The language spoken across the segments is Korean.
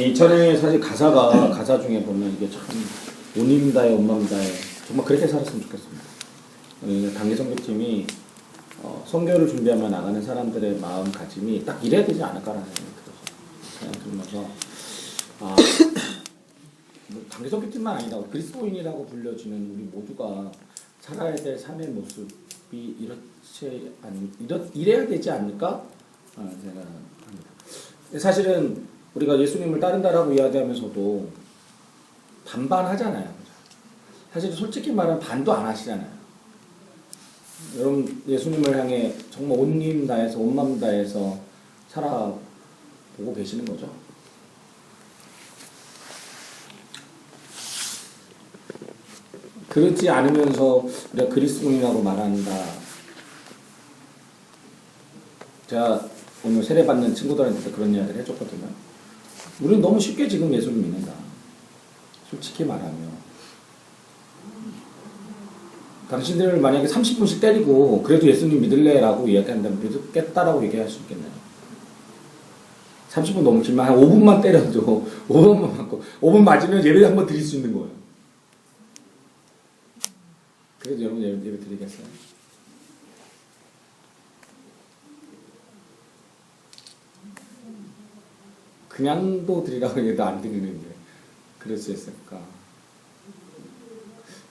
이 찬양의 사실 가사 중에 보면 이게 참 온 힘 다해 온 마음 다해 정말 그렇게 살았으면 좋겠습니다. 단기 선교팀이 선교를 준비하며 나가는 사람들의 마음가짐이 딱 이래야 되지 않을까라는 생각이 들어서 그냥 들으면서 뭐 단기 선교팀만 아니다 그리스도인이라고 불려지는 우리 모두가 살아야 될 삶의 모습이 이래야 되지 않을까 생각합니다. 사실은 우리가 예수님을 따른다라고 이야기하면서도 반반하잖아요. 사실 솔직히 말하면 반도 안 하시잖아요. 여러분 예수님을 향해 정말 온 힘 다해서 온 마음 다해서 살아보고 계시는 거죠. 그렇지 않으면서 우리가 그리스도인이라고 말한다. 제가 오늘 세례받는 친구들한테 그런 이야기를 해줬거든요. 우리는 너무 쉽게 지금 예수를 믿는다. 솔직히 말하면 당신들을 만약에 30분씩 때리고 그래도 예수님 믿을래? 라고 이야기한다면 믿겠다라고 얘기할 수 있겠네요. 30분 너무 길면 한 5분만 때려도 5분만 맞고 5분 맞으면 예배 한번 드릴 수 있는 거예요. 그래도 여러분 예배 드리겠어요? 그냥도 드리라고 해도 안 드리는데 그럴 수 있을까?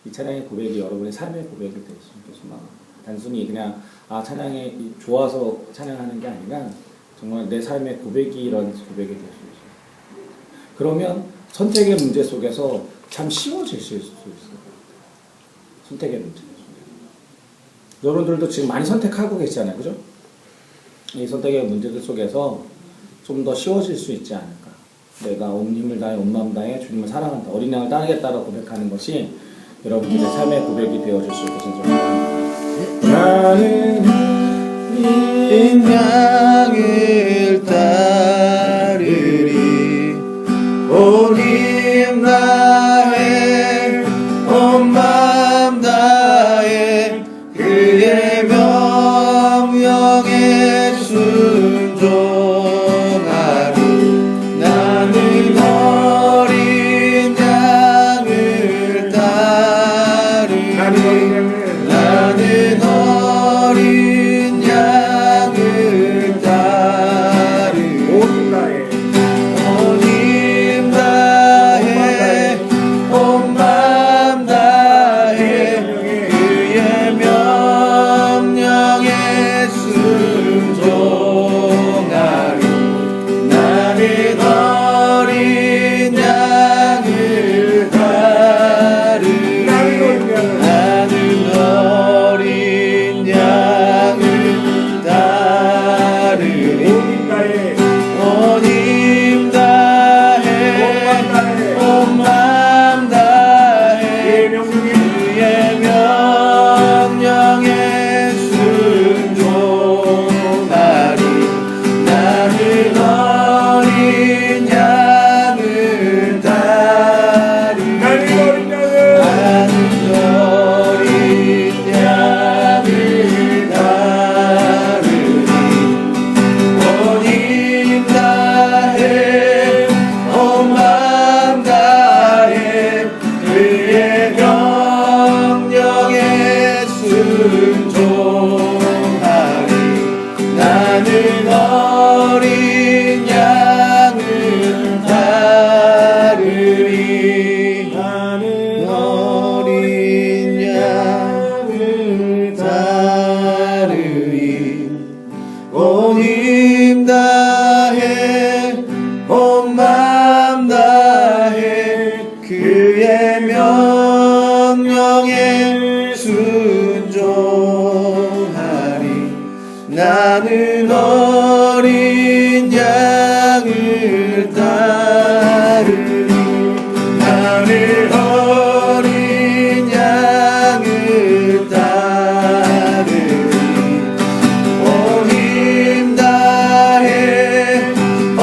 이 찬양의 고백이 여러분의 삶의 고백이 되었으면 좋겠습니다. 단순히 그냥 찬양이 좋아서 찬양하는 게 아니라 정말 내 삶의 고백이 이런 고백이 될 수 있어요. 그러면 선택의 문제 속에서 참 쉬워질 수 있어요. 선택의 문제 속에서. 여러분들도 지금 많이 선택하고 계시잖아요. 그죠? 이 선택의 문제들 속에서 좀 더 쉬워질 수 있지 않을까. 내가 온 힘을 다해 온 마음 다해 주님을 사랑한다. 어린 양을 따르겠다라고 고백하는 것이 여러분들의 삶의 고백이 되어줄 수 있겠습니다. 나는 이 양을 따르리 온 힘 다해 온 마음 다해 그의 명령에 순종하리. 나는 어린 양을 따르리 나는 어린 양을 따르리 온 힘 다해 온 마음 다해 그의 명령에 순종하리. 나는 어린 양을 따르리 나는 어린 양을 따르리 온 힘 다해 온 마음 다해 그의 명령에 순종하리. 나는 어린 양을 따르리 나는 어린 양을 따르리 온 힘 다해 온 마음 다해 그의 명령에 순종하리. 나는 어린 양을 따르리 나는 어린 양을 따르리 온 힘 다해 온 마음 다해 그의 명령에 순종하리. 나는 어린 양을 따르리 나는 어린 양을 따르리 온 힘 다해 온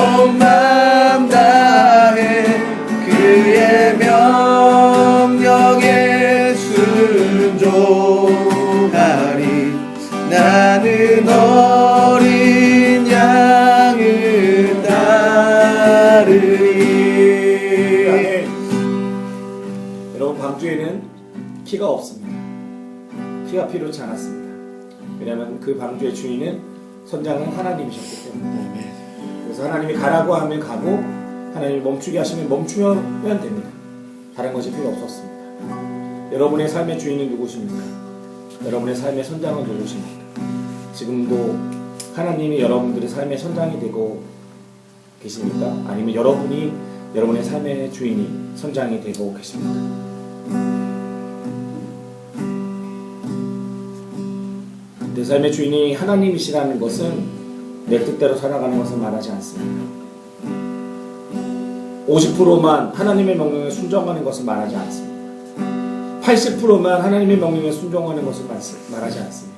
방주에는 키가 없습니다. 키가 필요치 않았습니다. 왜냐하면 그 방주의 주인은 선장은 하나님이셨기 때문에. 그래서 하나님이 가라고 하면 가고 하나님이 멈추게 하시면 멈추면 됩니다. 다른 것이 필요 없었습니다. 여러분의 삶의 주인은 누구십니까? 여러분의 삶의 선장은 누구십니까? 지금도 하나님이 여러분들의 삶의 선장이 되고 계십니까? 아니면 여러분이 여러분의 삶의 주인이 선장이 되고 계십니까? 내 삶의 주인이 하나님이시라는 것은 내 뜻대로 살아가는 것을 말하지 않습니다. 50%만 하나님의 명령에 순종하는 것을 말하지 않습니다. 80%만 하나님의 명령에 순종하는 것을 말하지 않습니다.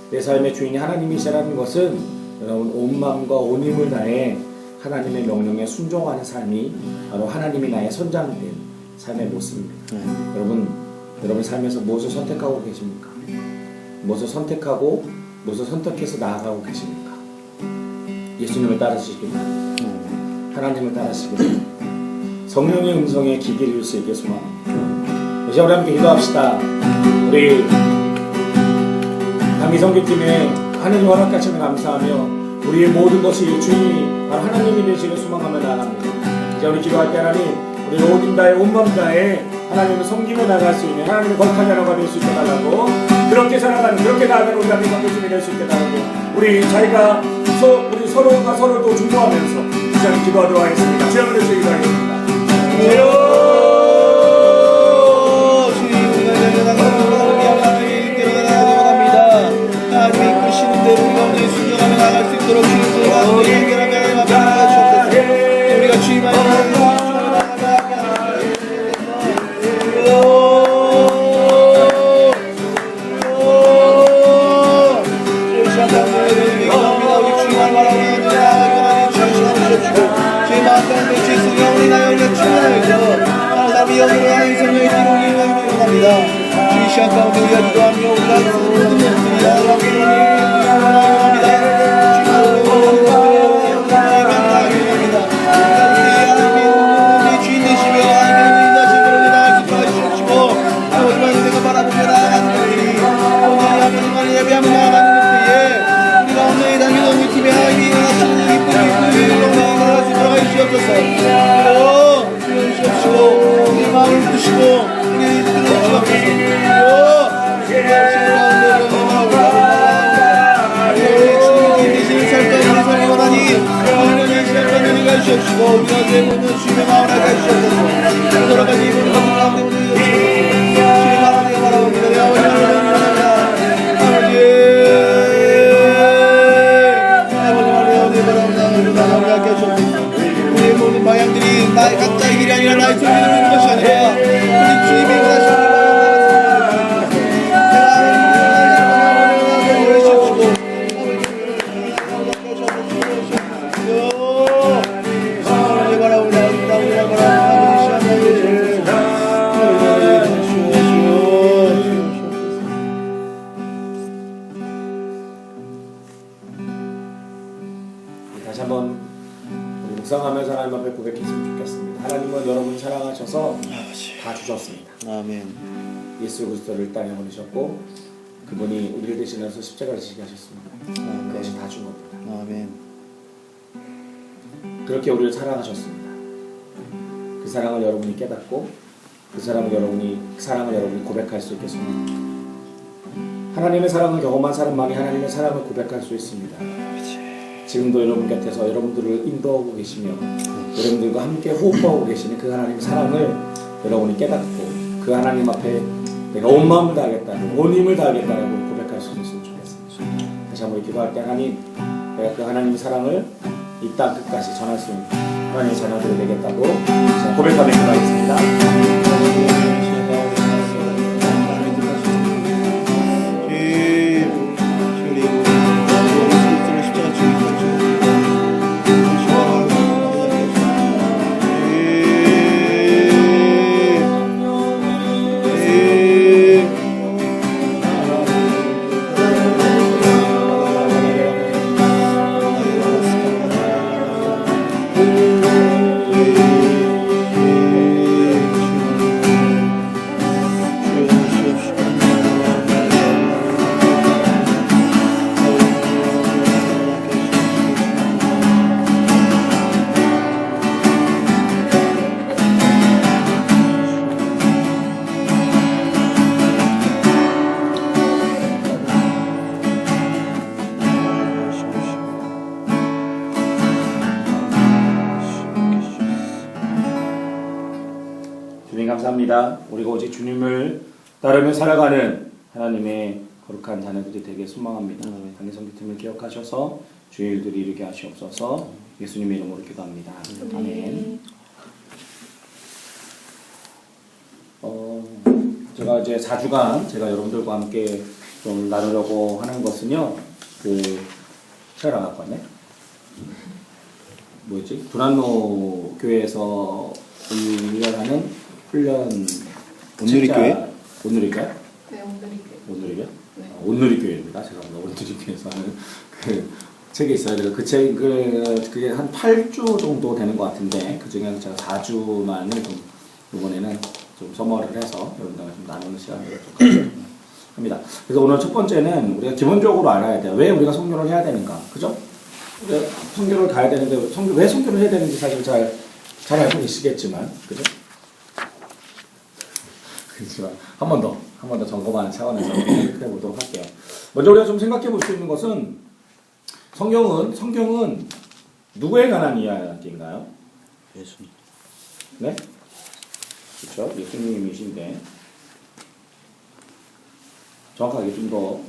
내 삶의 주인이 하나님이시라는 것은 여러분 온 마음과 온 힘을 다해 하나님의 명령에 순종하는 삶이 바로 하나님이 나의 선장된 삶의 모습입니다. 여러분 삶에서 무엇을 선택하고 계십니까? 무엇을 선택하고 무엇을 선택해서 나아가고 계십니까? 예수님을 따르시길 바랍니다. 하나님을 따르시길 바랍니다. 성령의 음성에 귀 기울일 수 있게 소망합니다. 이제 우리 함께 기도합시다. 우리 강기 선교팀에 하나님 허락하시면 감사하며 우리의 모든 것이 주인이 바로 하나님이 되시길 소망하며 나아갑니다. 이제 우리 기도할 때 하나님 우리 온 힘 다해 온 마음 다해 하나님을 섬기며 나갈 수 있는 하나님의 거룩한 자녀가 될 수 있게 달라고 그렇게 살아가는 그렇게 나아가는 우리 강기 선교팀이 될 수 있게 달라고 우리 자기가 우리 서로가 서로도 중보하면서 이 시간 기도하도록 하겠습니다. 주여 그리스도의 기도하겠습니다. 하나님이 이끄시는 대로 우리가 오늘 순종하며 나갈 수 있도록 주님의 마음을 연결하며 하나님 앞에 나가주옵소서. 우리가 주님 안에 이 시간 가운데 우리가 기도하며 우리가 모든 것들이 하나님을 원합니다. 우리 주인 되시며 하나님의 인자신 그릇에 나갈 수 있도록 해주시고 오늘만 내가 바라보며 나아가는 것들이 오늘 하나님을 예배하며 나아가는 것들에 우리가 오늘 당연 오늘 팀에 하나님이 일어나시는 기쁨이 나갈 수 있도록 해주시옵소서. 주여주시옵시고 우리 마음을 부시고 우리 이끌어 주시옵소서. 주옵시고 우리가 되는 주님의 마음을 알게 해주옵소서. 여러 가지 이분을 가운데 우리 주님 하나님을 바라봅니다. 아버지 하나님을 바라봅니다. 우리 알게 해주옵소서. 우리의 모든 방향들이 나의 각자의 길이 아니라 나의 소리를 듣는 것이 아니라 우리 주님이 원하시는 다시 한번 우리 묵상하면서 하나님 앞에 고백했으면 좋겠습니다. 하나님은 여러분 사랑하셔서 다 주셨습니다. 아멘. 예수 그리스도를 땅에 보내셨고 그분이 우리를 대신해서 십자가를 지게 하셨습니다. 그것이 다 준 겁니다. 아멘. 그렇게 우리를 사랑하셨습니다. 그 사랑을 여러분이 깨닫고 그 사랑을 여러분이 고백할 수 있게 소망합니다. 하나님의 사랑을 경험한 사람만이 하나님의 사랑을 고백할 수 있습니다. 지금도 여러분 곁에서 여러분들을 인도하고 계시며 여러분들과 함께 호흡하고 계시는 그 하나님의 사랑을 여러분이 깨닫고 그 하나님 앞에 내가 온 마음을 다하겠다고 온 힘을 다하겠다고 고백할 수 있으면 좋겠습니다. 다시 한번 기도할 때 하나님 내가 그 하나님의 사랑을 이 땅 끝까지 전할 수 있는 하나님의 자녀들이 되겠다고 고백하며 기도하겠습니다. 감사합니다. 우리가 오직 주님을 따르며 살아가는 하나님의 거룩한 자녀들이 되게 소망합니다. 당의 성기팀을 기억하셔서 주의 일들을 이루게 하시옵소서. 예수님의 이름으로 기도합니다. 아멘. 제가 이제 4주간 제가 여러분들과 함께 좀 나누려고 하는 것은요, 시간 안 갖고 왔네? 뭐였지? 두란노 교회에서 운영하는 훈련 온누리교회? 온누리교회? 네, 온누리교회. 온누리교회? 네. 온누리교회입니다. 제가 온누리교회에서 하는 그 책이 있어요. 그래서 그 책을 그게 한 8주 정도 되는 것 같은데 그 중에 제가 4주만을 좀 이번에는 좀 서머를 해서 여러분들과 좀 나누는 시간을 좀 갖도록 합니다. 그래서 오늘 첫 번째는 우리가 기본적으로 알아야 돼요. 왜 우리가 선교를 해야 되는가, 그죠? 우리가 선교를 가야 되는데 왜 선교를 해야 되는지 사실 잘 알고 계시겠지만, 그죠? 그렇지만 한 번 더 점검하는 차원에서 생각해 보도록 할게요. 먼저 우리가 좀 생각해 볼 수 있는 것은 성경은 누구에 관한 이야기인가요? 예수님. 네? 그렇죠? 예수님이신데 정확하게 좀 더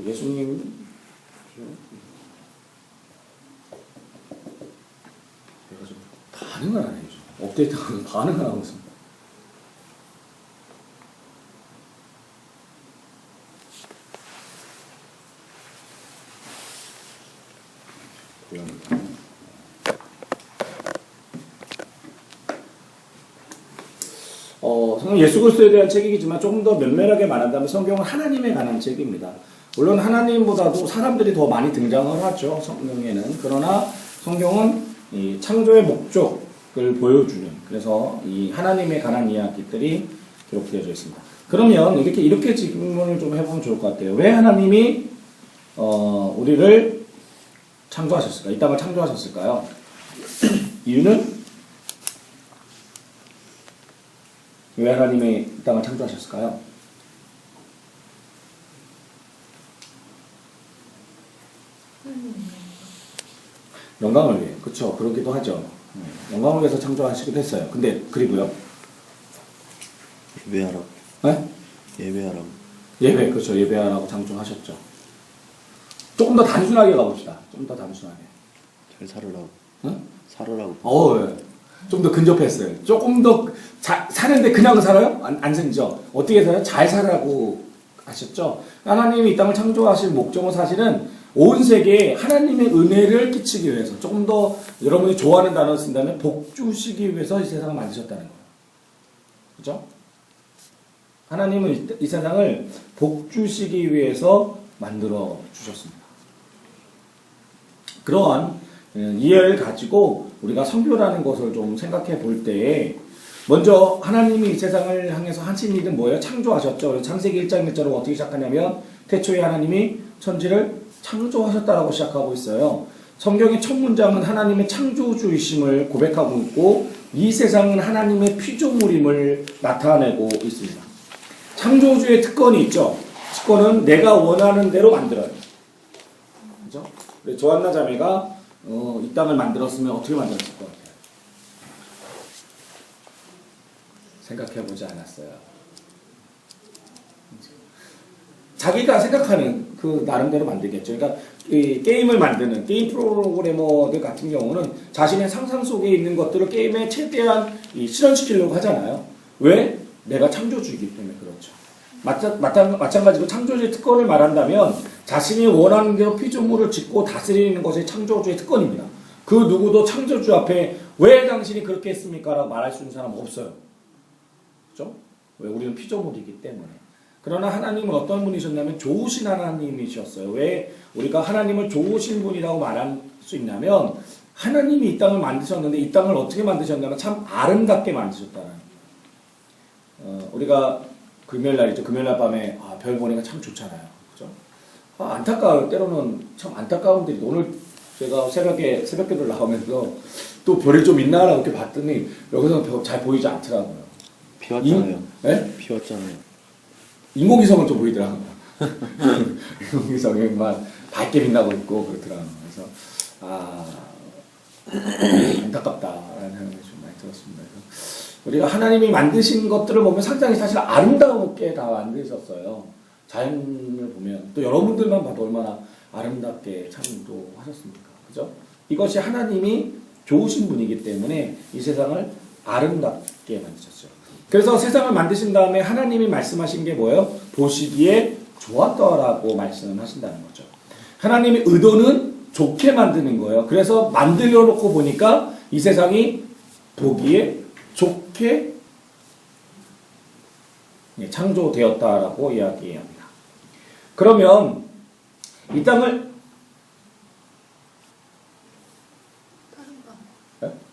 예수님 내가 좀 반응을 안 해요. 업데이트하고 반응을 안 하고 있습니다. 성경 예수 그리스도에 대한 책이지만 조금 더 면밀하게 말한다면 성경은 하나님에 관한 책입니다. 물론 하나님보다도 사람들이 더 많이 등장을 하죠, 성경에는. 그러나 성경은 이 창조의 목적을 보여주는, 그래서 이 하나님에 관한 이야기들이 기록되어져 있습니다. 그러면 이렇게 질문을 좀 해보면 좋을 것 같아요. 왜 하나님이 우리를 창조하셨을까요? 이 땅을 창조하셨을까요? 이유는 왜 하나님이 이 땅을 창조하셨을까요? 영광을 위해. 그렇죠. 그러기도 하죠. 영광을 위해서 창조하시기도 했어요. 근데 그리고요. 예배하라고. 네? 예배하라고. 예배. 그렇죠. 예배하라고 창조하셨죠. 조금 더 단순하게 가봅시다. 좀 더 단순하게. 잘 살으라고. 응? 살으라고. 예. 좀 더 근접했어요. 조금 더 사는데 그냥 살아요? 안 살죠. 어떻게 살아요? 잘 살라고 하셨죠. 하나님이 이 땅을 창조하신 목적은 사실은 온 세계에 하나님의 은혜를 끼치기 위해서, 조금 더 여러분이 좋아하는 단어를 쓴다면 복 주시기 위해서 이 세상을 만드셨다는 거예요. 그죠? 하나님은 이 세상을 복 주시기 위해서 만들어 주셨습니다. 그러한 이해를 가지고 우리가 선교라는 것을 좀 생각해 볼 때에, 먼저 하나님이 이 세상을 향해서 하신 일은 뭐예요? 창조하셨죠. 창세기 1장 1절은 어떻게 시작하냐면 태초에 하나님이 천지를 창조하셨다라고 시작하고 있어요. 성경의 첫 문장은 하나님의 창조주이심을 고백하고 있고, 이 세상은 하나님의 피조물임을 나타내고 있습니다. 창조주의 특권이 있죠. 특권은 내가 원하는 대로 만들어요. 그죠? 조한나 자매가 이 땅을 만들었으면 어떻게 만들었을 것 같아요? 생각해보지 않았어요. 자기가 생각하는 그 나름대로 만들겠죠. 그러니까 이 게임을 만드는 게임 프로그래머들 같은 경우는 자신의 상상 속에 있는 것들을 게임에 최대한 실현시키려고 하잖아요. 왜? 내가 창조주이기 때문에 그렇죠. 마찬가지로 창조주의 특권을 말한다면 자신이 원하는 대로 피조물을 짓고 다스리는 것이 창조주의 특권입니다. 그 누구도 창조주 앞에 왜 당신이 그렇게 했습니까? 라고 말할 수 있는 사람은 없어요. 그죠? 왜? 우리는 피조물이기 때문에. 그러나 하나님은 어떤 분이셨냐면 좋으신 하나님이셨어요. 왜 우리가 하나님을 좋으신 분이라고 말할 수 있냐면, 하나님이 이 땅을 만드셨는데 이 땅을 어떻게 만드셨냐면 참 아름답게 만드셨다는. 우리가 금요일날이죠. 금요일날 밤에 별 보니까 참 좋잖아요. 그죠? 안타까워요. 때로는 참 안타까운 일이, 오늘 제가 새벽기도를 나오면서 또 별이 좀 있나라고 이렇게 봤더니 여기서 잘 보이지 않더라고요. 비 왔잖아요. 네? 비 왔잖아요. 인공위성은 좀 보이더라고요. 인공위성에만 밝게 빛나고 있고 그렇더라고요. 그래서 안타깝다라는 생각이 좀 많이 들었습니다. 그래서 우리가 하나님이 만드신 것들을 보면 상당히 사실 아름답게 다 만드셨어요. 자연을 보면 또 여러분들만 봐도 얼마나 아름답게 참도 하셨습니까? 그죠? 이것이 하나님이 좋으신 분이기 때문에 이 세상을 아름답게 만드셨어요. 그래서 세상을 만드신 다음에 하나님이 말씀하신 게 뭐예요? 보시기에 좋았더라고 말씀하신다는 거죠. 하나님의 의도는 좋게 만드는 거예요. 그래서 만들어 놓고 보니까 이 세상이 보기에 좋게 창조되었다라고 이야기합니다. 그러면 이 땅을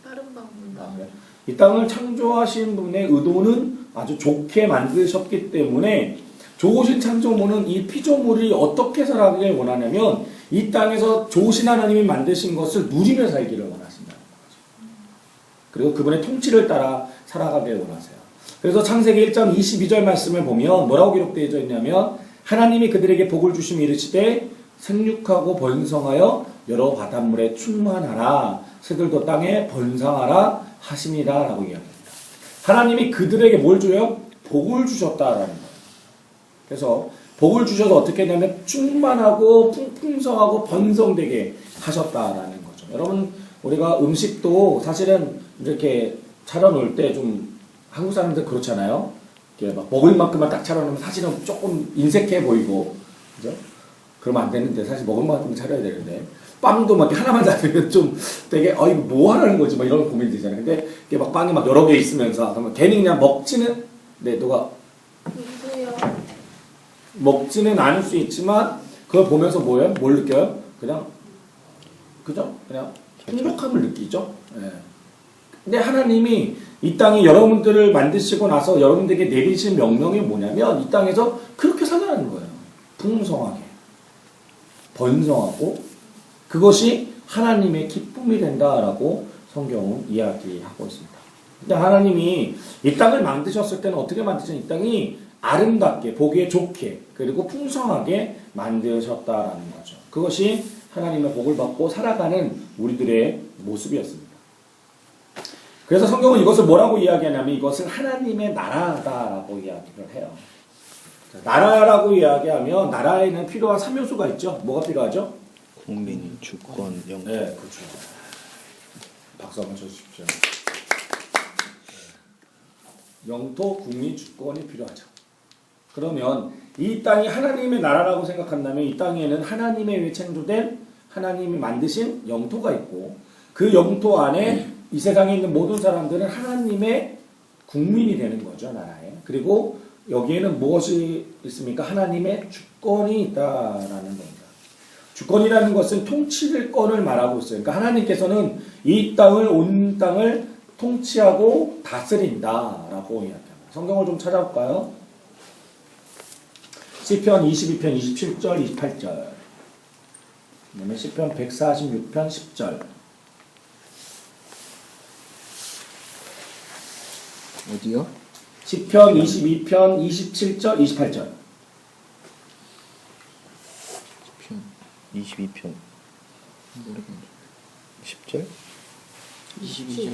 다른 방문. 이 땅을 창조하신 분의 의도는 아주 좋게 만드셨기 때문에 좋으신 창조물은 이 피조물이 어떻게 살아가길 원하냐면 이 땅에서 좋으신 하나님이 만드신 것을 누리며 살기를 원하신다는 거죠. 그리고 그분의 통치를 따라 살아가길 원하세요. 그래서 창세기 1장 22절 말씀을 보면 뭐라고 기록되어 있냐면 하나님이 그들에게 복을 주시며 이르시되 생육하고 번성하여 여러 바닷물에 충만하라 새들도 땅에 번성하라 하심이다 라고 이야기합니다. 하나님이 그들에게 뭘 줘요? 복을 주셨다라는 거예요. 그래서 복을 주셔서 어떻게 되냐면 충만하고 풍성하고 번성되게 하셨다라는 거죠. 여러분 우리가 음식도 사실은 이렇게 차려놓을 때 좀 한국 사람들 그렇잖아요. 이렇게 막 먹을 만큼만 딱 차려놓으면 사실은 조금 인색해 보이고 그죠? 그러면 안 되는데 사실 먹을 만큼 차려야 되는데 빵도 막 하나만 잡으면 좀 되게 이거 뭐 하라는 거지 막 이런 고민이 되잖아요. 근데 이게 막 빵이 막 여러 개 있으면서 그러면 괜히 그냥 먹지는 누가 먹지는 않을 수 있지만 그걸 보면서 뭐예요? 뭘 느껴요? 그냥 행복함을 느끼죠. 예. 근데 하나님이 이 땅에 여러분들을 만드시고 나서 여러분들에게 내리신 명령이 뭐냐면 이 땅에서 그렇게 살라는 거예요. 풍성하게 번성하고 그것이 하나님의 기쁨이 된다라고 성경은 이야기하고 있습니다. 근데 하나님이 이 땅을 만드셨을 때는 어떻게 만드신 이 땅이 아름답게 보기에 좋게 그리고 풍성하게 만드셨다라는 거죠. 그것이 하나님의 복을 받고 살아가는 우리들의 모습이었습니다. 그래서 성경은 이것을 뭐라고 이야기하냐면 이것은 하나님의 나라다라고 이야기를 해요. 나라라고 이야기하면 나라에는 필요한 3요소가 있죠. 뭐가 필요하죠? 국민, 주권, 영토. 네, 그렇죠. 박수 한번 쳐주십시오. 영토, 국민, 주권이 필요하죠. 그러면 이 땅이 하나님의 나라라고 생각한다면 이 땅에는 하나님에 의해 창조된 하나님이 만드신 영토가 있고 그 영토 안에 이 세상에 있는 모든 사람들은 하나님의 국민이 되는 거죠, 나라에. 그리고 여기에는 무엇이 있습니까? 하나님의 주권이 있다라는 겁니다. 주권이라는 것은 통치권을 말하고 있어요. 그러니까 하나님께서는 이 땅을, 온 땅을 통치하고 다스린다라고 이야기합니다. 성경을 좀 찾아볼까요? 시편 22편 27절 28절 그다음에 시편 146편 10절 어디요? 시편 22편 27절 28절 22편. 모르겠네. 10절? 22절,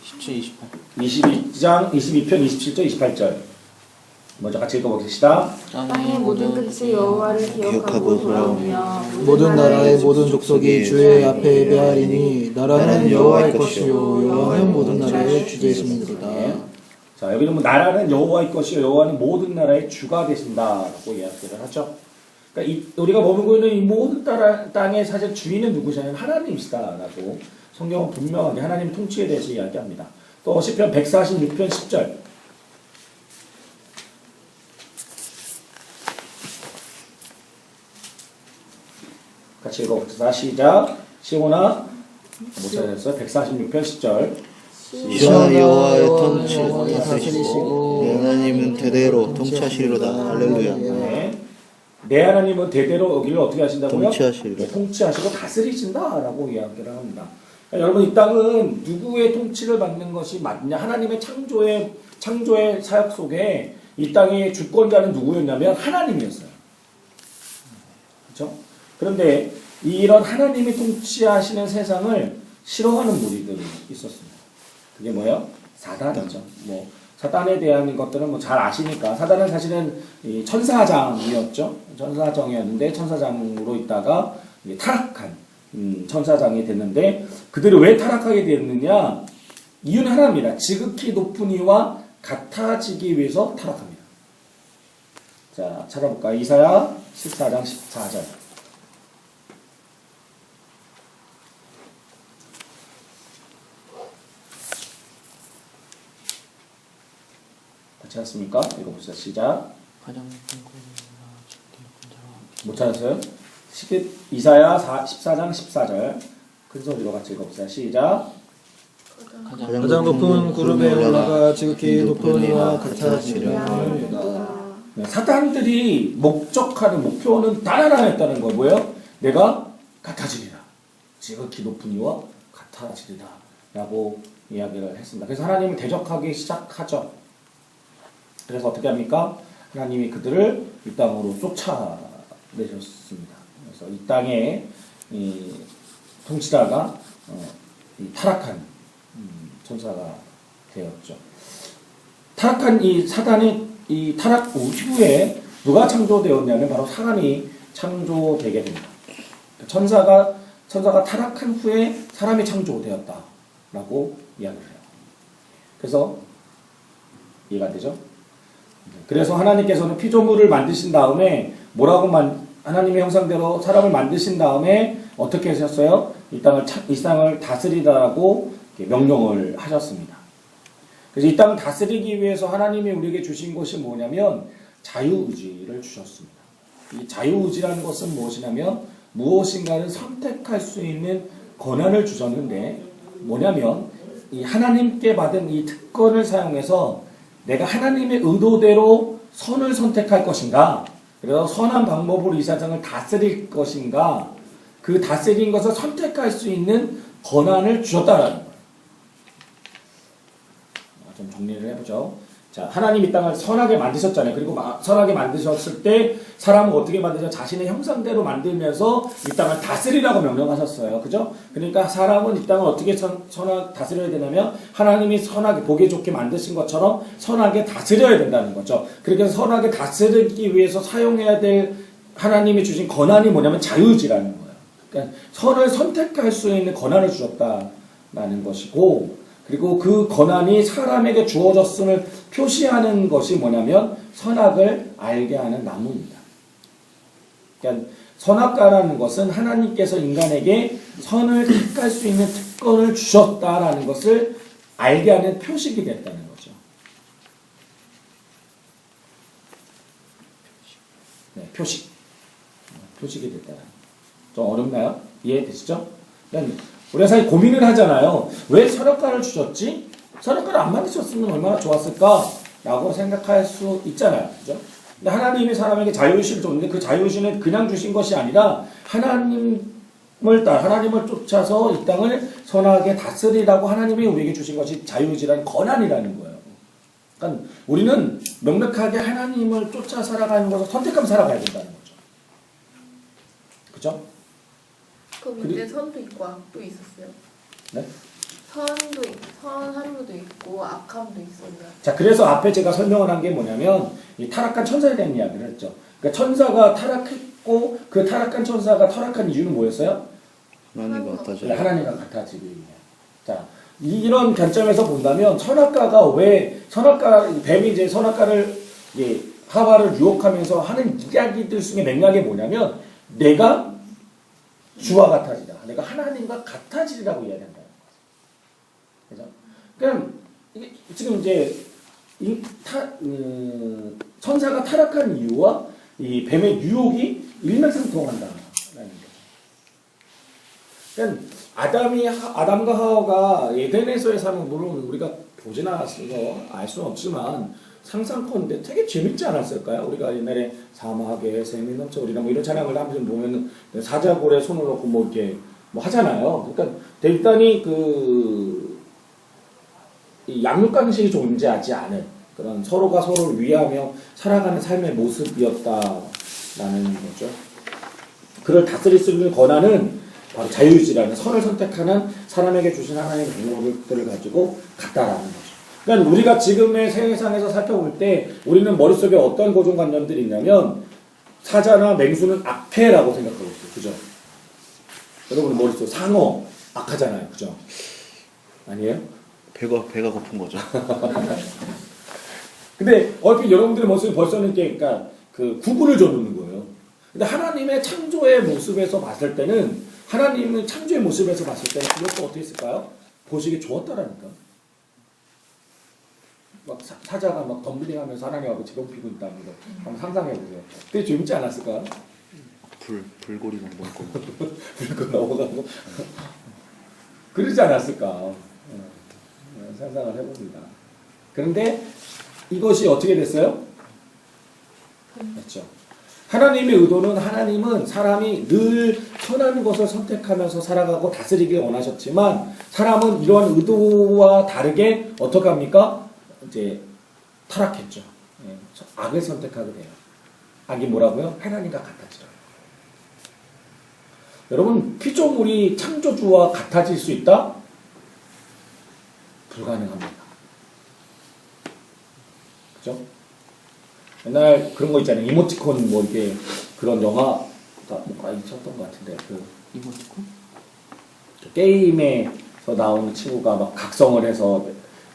17, 28. 22장 22편 27절 28절 먼저 같이 읽어봅시다. 땅의 모든 끝이 여호와를 기억하고 돌아오며 모든 나라의 모든 족속이 주의 앞에 예배하리니 나라는 여호와의 것이요 여호와는 모든 나라의 주 되시느니라. 자, 여기는 나라는 여호와의 것이요 여호와는 모든 나라의 주가 되신다라고 이야기를 하죠. 그러니까 우리가 머물고 있는 이 모든 땅의 사실 주인은 누구시냐면 하나님이시다라고 성경은 분명하게 하나님 통치에 대해서 이야기합니다. 또 시편 146편 10절 같이 읽어봅시다. 시작. 시온아 못 찾았어요. 146편 10절 이사 여호와의 통치 다스리시고 내 하나님은 대대로 통치하시리로다. 할렐루야. 네. 내 하나님은 대대로 여기를 어떻게 하신다고요? 통치하시리로다. 네, 통치하시고 다스리신다라고 이야기를 합니다. 그러니까 여러분 이 땅은 누구의 통치를 받는 것이 맞냐? 하나님의 창조의 사역 속에 이 땅의 주권자는 누구였냐면 하나님이었어요. 그렇죠? 그런데 이런 하나님이 통치하시는 세상을 싫어하는 무리들이 있었습니다. 그게 뭐예요? 사단이죠. 뭐 사단에 대한 것들은 뭐 잘 아시니까 사단은 사실은 이 천사장이었죠. 천사장이었는데 천사장으로 있다가 이제 타락한 천사장이 됐는데 그들이 왜 타락하게 됐느냐? 이유는 하나입니다. 지극히 높은 이와 같아지기 위해서 타락합니다. 자, 찾아볼까요? 이사야 14장 14절. 다 찾았습니까? 읽어봅시다. 시작. 가장 높은 곳이나 주께 높은 자와 못 찾았어요? 이사야 14장 14절. 큰 소리로 같이 읽어봅시다. 시작. 가장 높은 구름에 올라가 지극히 높은 이와 같아지려 하는도다. 네, 사단들이 목적하는 목표는 단 하나였다는 거예요. 뭐예요? 내가 같아지리라. 지극히 높은 이와 같아지리라. 라고 이야기를 했습니다. 그래서 하나님을 대적하기 시작하죠. 그래서 어떻게 합니까? 하나님이 그들을 이 땅으로 쫓아내셨습니다. 그래서 이 땅에 이 통치자가 이 타락한 천사가 되었죠. 타락한 이 사단이 이 타락 후에 누가 창조되었냐면 바로 사람이 창조되게 됩니다. 천사가 타락한 후에 사람이 창조되었다라고 이야기를 해요. 그래서 이해가 되죠? 그래서 하나님께서는 피조물을 만드신 다음에 하나님의 형상대로 사람을 만드신 다음에 어떻게 하셨어요? 이 땅을 다스리라고 명령을 하셨습니다. 그래서 이 땅을 다스리기 위해서 하나님이 우리에게 주신 것이 뭐냐면 자유의지를 주셨습니다. 이 자유의지라는 것은 무엇이냐면 무엇인가를 선택할 수 있는 권한을 주셨는데 뭐냐면 이 하나님께 받은 이 특권을 사용해서 내가 하나님의 의도대로 선을 선택할 것인가, 그래서 선한 방법으로 이 세상을 다스릴 것인가, 그 다스린 것을 선택할 수 있는 권한을 주셨다라는 거예요. 좀 정리를 해보죠. 자, 하나님 이 땅을 선하게 만드셨잖아요. 그리고 선하게 만드셨을 때 사람을 어떻게 만드죠? 자신의 형상대로 만들면서 이 땅을 다스리라고 명령하셨어요. 그죠? 그러니까 사람은 이 땅을 어떻게 선하게 다스려야 되냐면 하나님이 선하게 보기 좋게 만드신 것처럼 선하게 다스려야 된다는 거죠. 그렇게 선하게 다스리기 위해서 사용해야 될 하나님이 주신 권한이 뭐냐면 자유의지라는 거예요. 그러니까 선을 선택할 수 있는 권한을 주셨다라는 것이고, 그리고 그 권한이 사람에게 주어졌음을 표시하는 것이 뭐냐면 선악을 알게 하는 나무입니다. 그러니까 선악과라는 것은 하나님께서 인간에게 선을 택할 수 있는 특권을 주셨다라는 것을 알게 하는 표식이 됐다는 거죠. 네, 표식이 됐다는 거. 좀 어렵나요? 이해되시죠? 우리가 사실 고민을 하잖아요. 왜 선악과를 주셨지? 선악과를 안 만드셨으면 얼마나 좋았을까? 라고 생각할 수 있잖아요. 그죠? 근데 하나님이 사람에게 자유의식을 줬는데 그 자유의식은 그냥 주신 것이 아니라 하나님을 쫓아서 이 땅을 선하게 다스리라고 하나님이 우리에게 주신 것이 자유의지라는 권한이라는 거예요. 그러니까 우리는 명백하게 하나님을 쫓아 살아가는 것을 선택하면 살아가야 된다는 거죠. 그죠? 그 밑에 선도 있고 악도 있었어요. 네? 선함도 있고 악함도 있었나요? 자, 그래서 앞에 제가 설명을 한 게 뭐냐면 이 타락한 천사에 대한 이야기를 했죠. 그러니까 천사가 타락했고 그 타락한 천사가 타락한 이유는 뭐였어요? 하나님과 같아져요. 하나님과 같아지기 위해. 자, 이런 관점에서 본다면 뱀이 이제 선악과를 하와를 유혹하면서 하는 이야기들 중에 맥락이 뭐냐면 내가 주와 같아지라. 내가 하나님과 같아지리라고 이야기한다. 그죠? 그럼 이게 지금 이제 천사가 타락한 이유와 이 뱀의 유혹이 일맥상통한다라는 거죠. 그러니까 아담과 하와가 에덴에서의 삶은 물론 우리가 보진 않았어서 알 수는 없지만 상상컨대 되게 재밌지 않았을까요? 우리가 옛날에 사막에 샘이 넘쳐 우리가 뭐 이런 찬양을 하면서 보면 사자골에 손을 넣고 뭐 이렇게 뭐 하잖아요. 그러니까 대단히 이 양육강식이 존재하지 않은 그런 서로가 서로를 위하며 살아가는 삶의 모습이었다라는 거죠. 그를 다스릴 수 있는 권한은 바로 자유의지라는 선을 선택하는 사람에게 주신 하나님의 능력들을 가지고 같다라는 거죠. 그러니까 우리가 지금의 세상에서 살펴볼 때 우리는 머릿속에 어떤 고정관념들이 있냐면 사자나 맹수는 악해라고 생각하고 있어요. 그죠? 여러분 머릿속 상어 악하잖아요. 그죠? 아니에요? 배가 고픈 거죠. 근데 얼핏 여러분들의 머릿속에 벌써는 그러니까 그 구분을 져놓는 거예요. 근데 하나님의 창조의 모습에서 봤을 때는 하나님의 창조의 모습에서 봤을 때는 그것도 어떻게 했을까요? 보시기 좋았다라니까. 막 사자가 막 덤블링하면서 하나님하고 제동피고 있다. 한번 상상해보세요. 되게 재밌지 않았을까요? 불고리 넘고 불고 넘어가고 그러지 않았을까? 상상을 해봅니다. 그런데 이것이 어떻게 됐어요? 그렇죠. 하나님의 의도는 하나님은 사람이 늘 선한 것을 선택하면서 살아가고 다스리길 원하셨지만 사람은 이러한 의도와 다르게 어떻게 합니까? 이제 타락했죠. 예, 악을 선택하게 돼요. 악이 뭐라고요? 하나님과 같아지라. 여러분 피조물이 창조주와 같아질 수 있다? 불가능합니다. 그죠? 옛날 그런 거 있잖아요. 이모티콘 뭐 이렇게 그런 영화 있었던 것 같은데 그 이모티콘? 게임에서 나오는 친구가 막 각성을 해서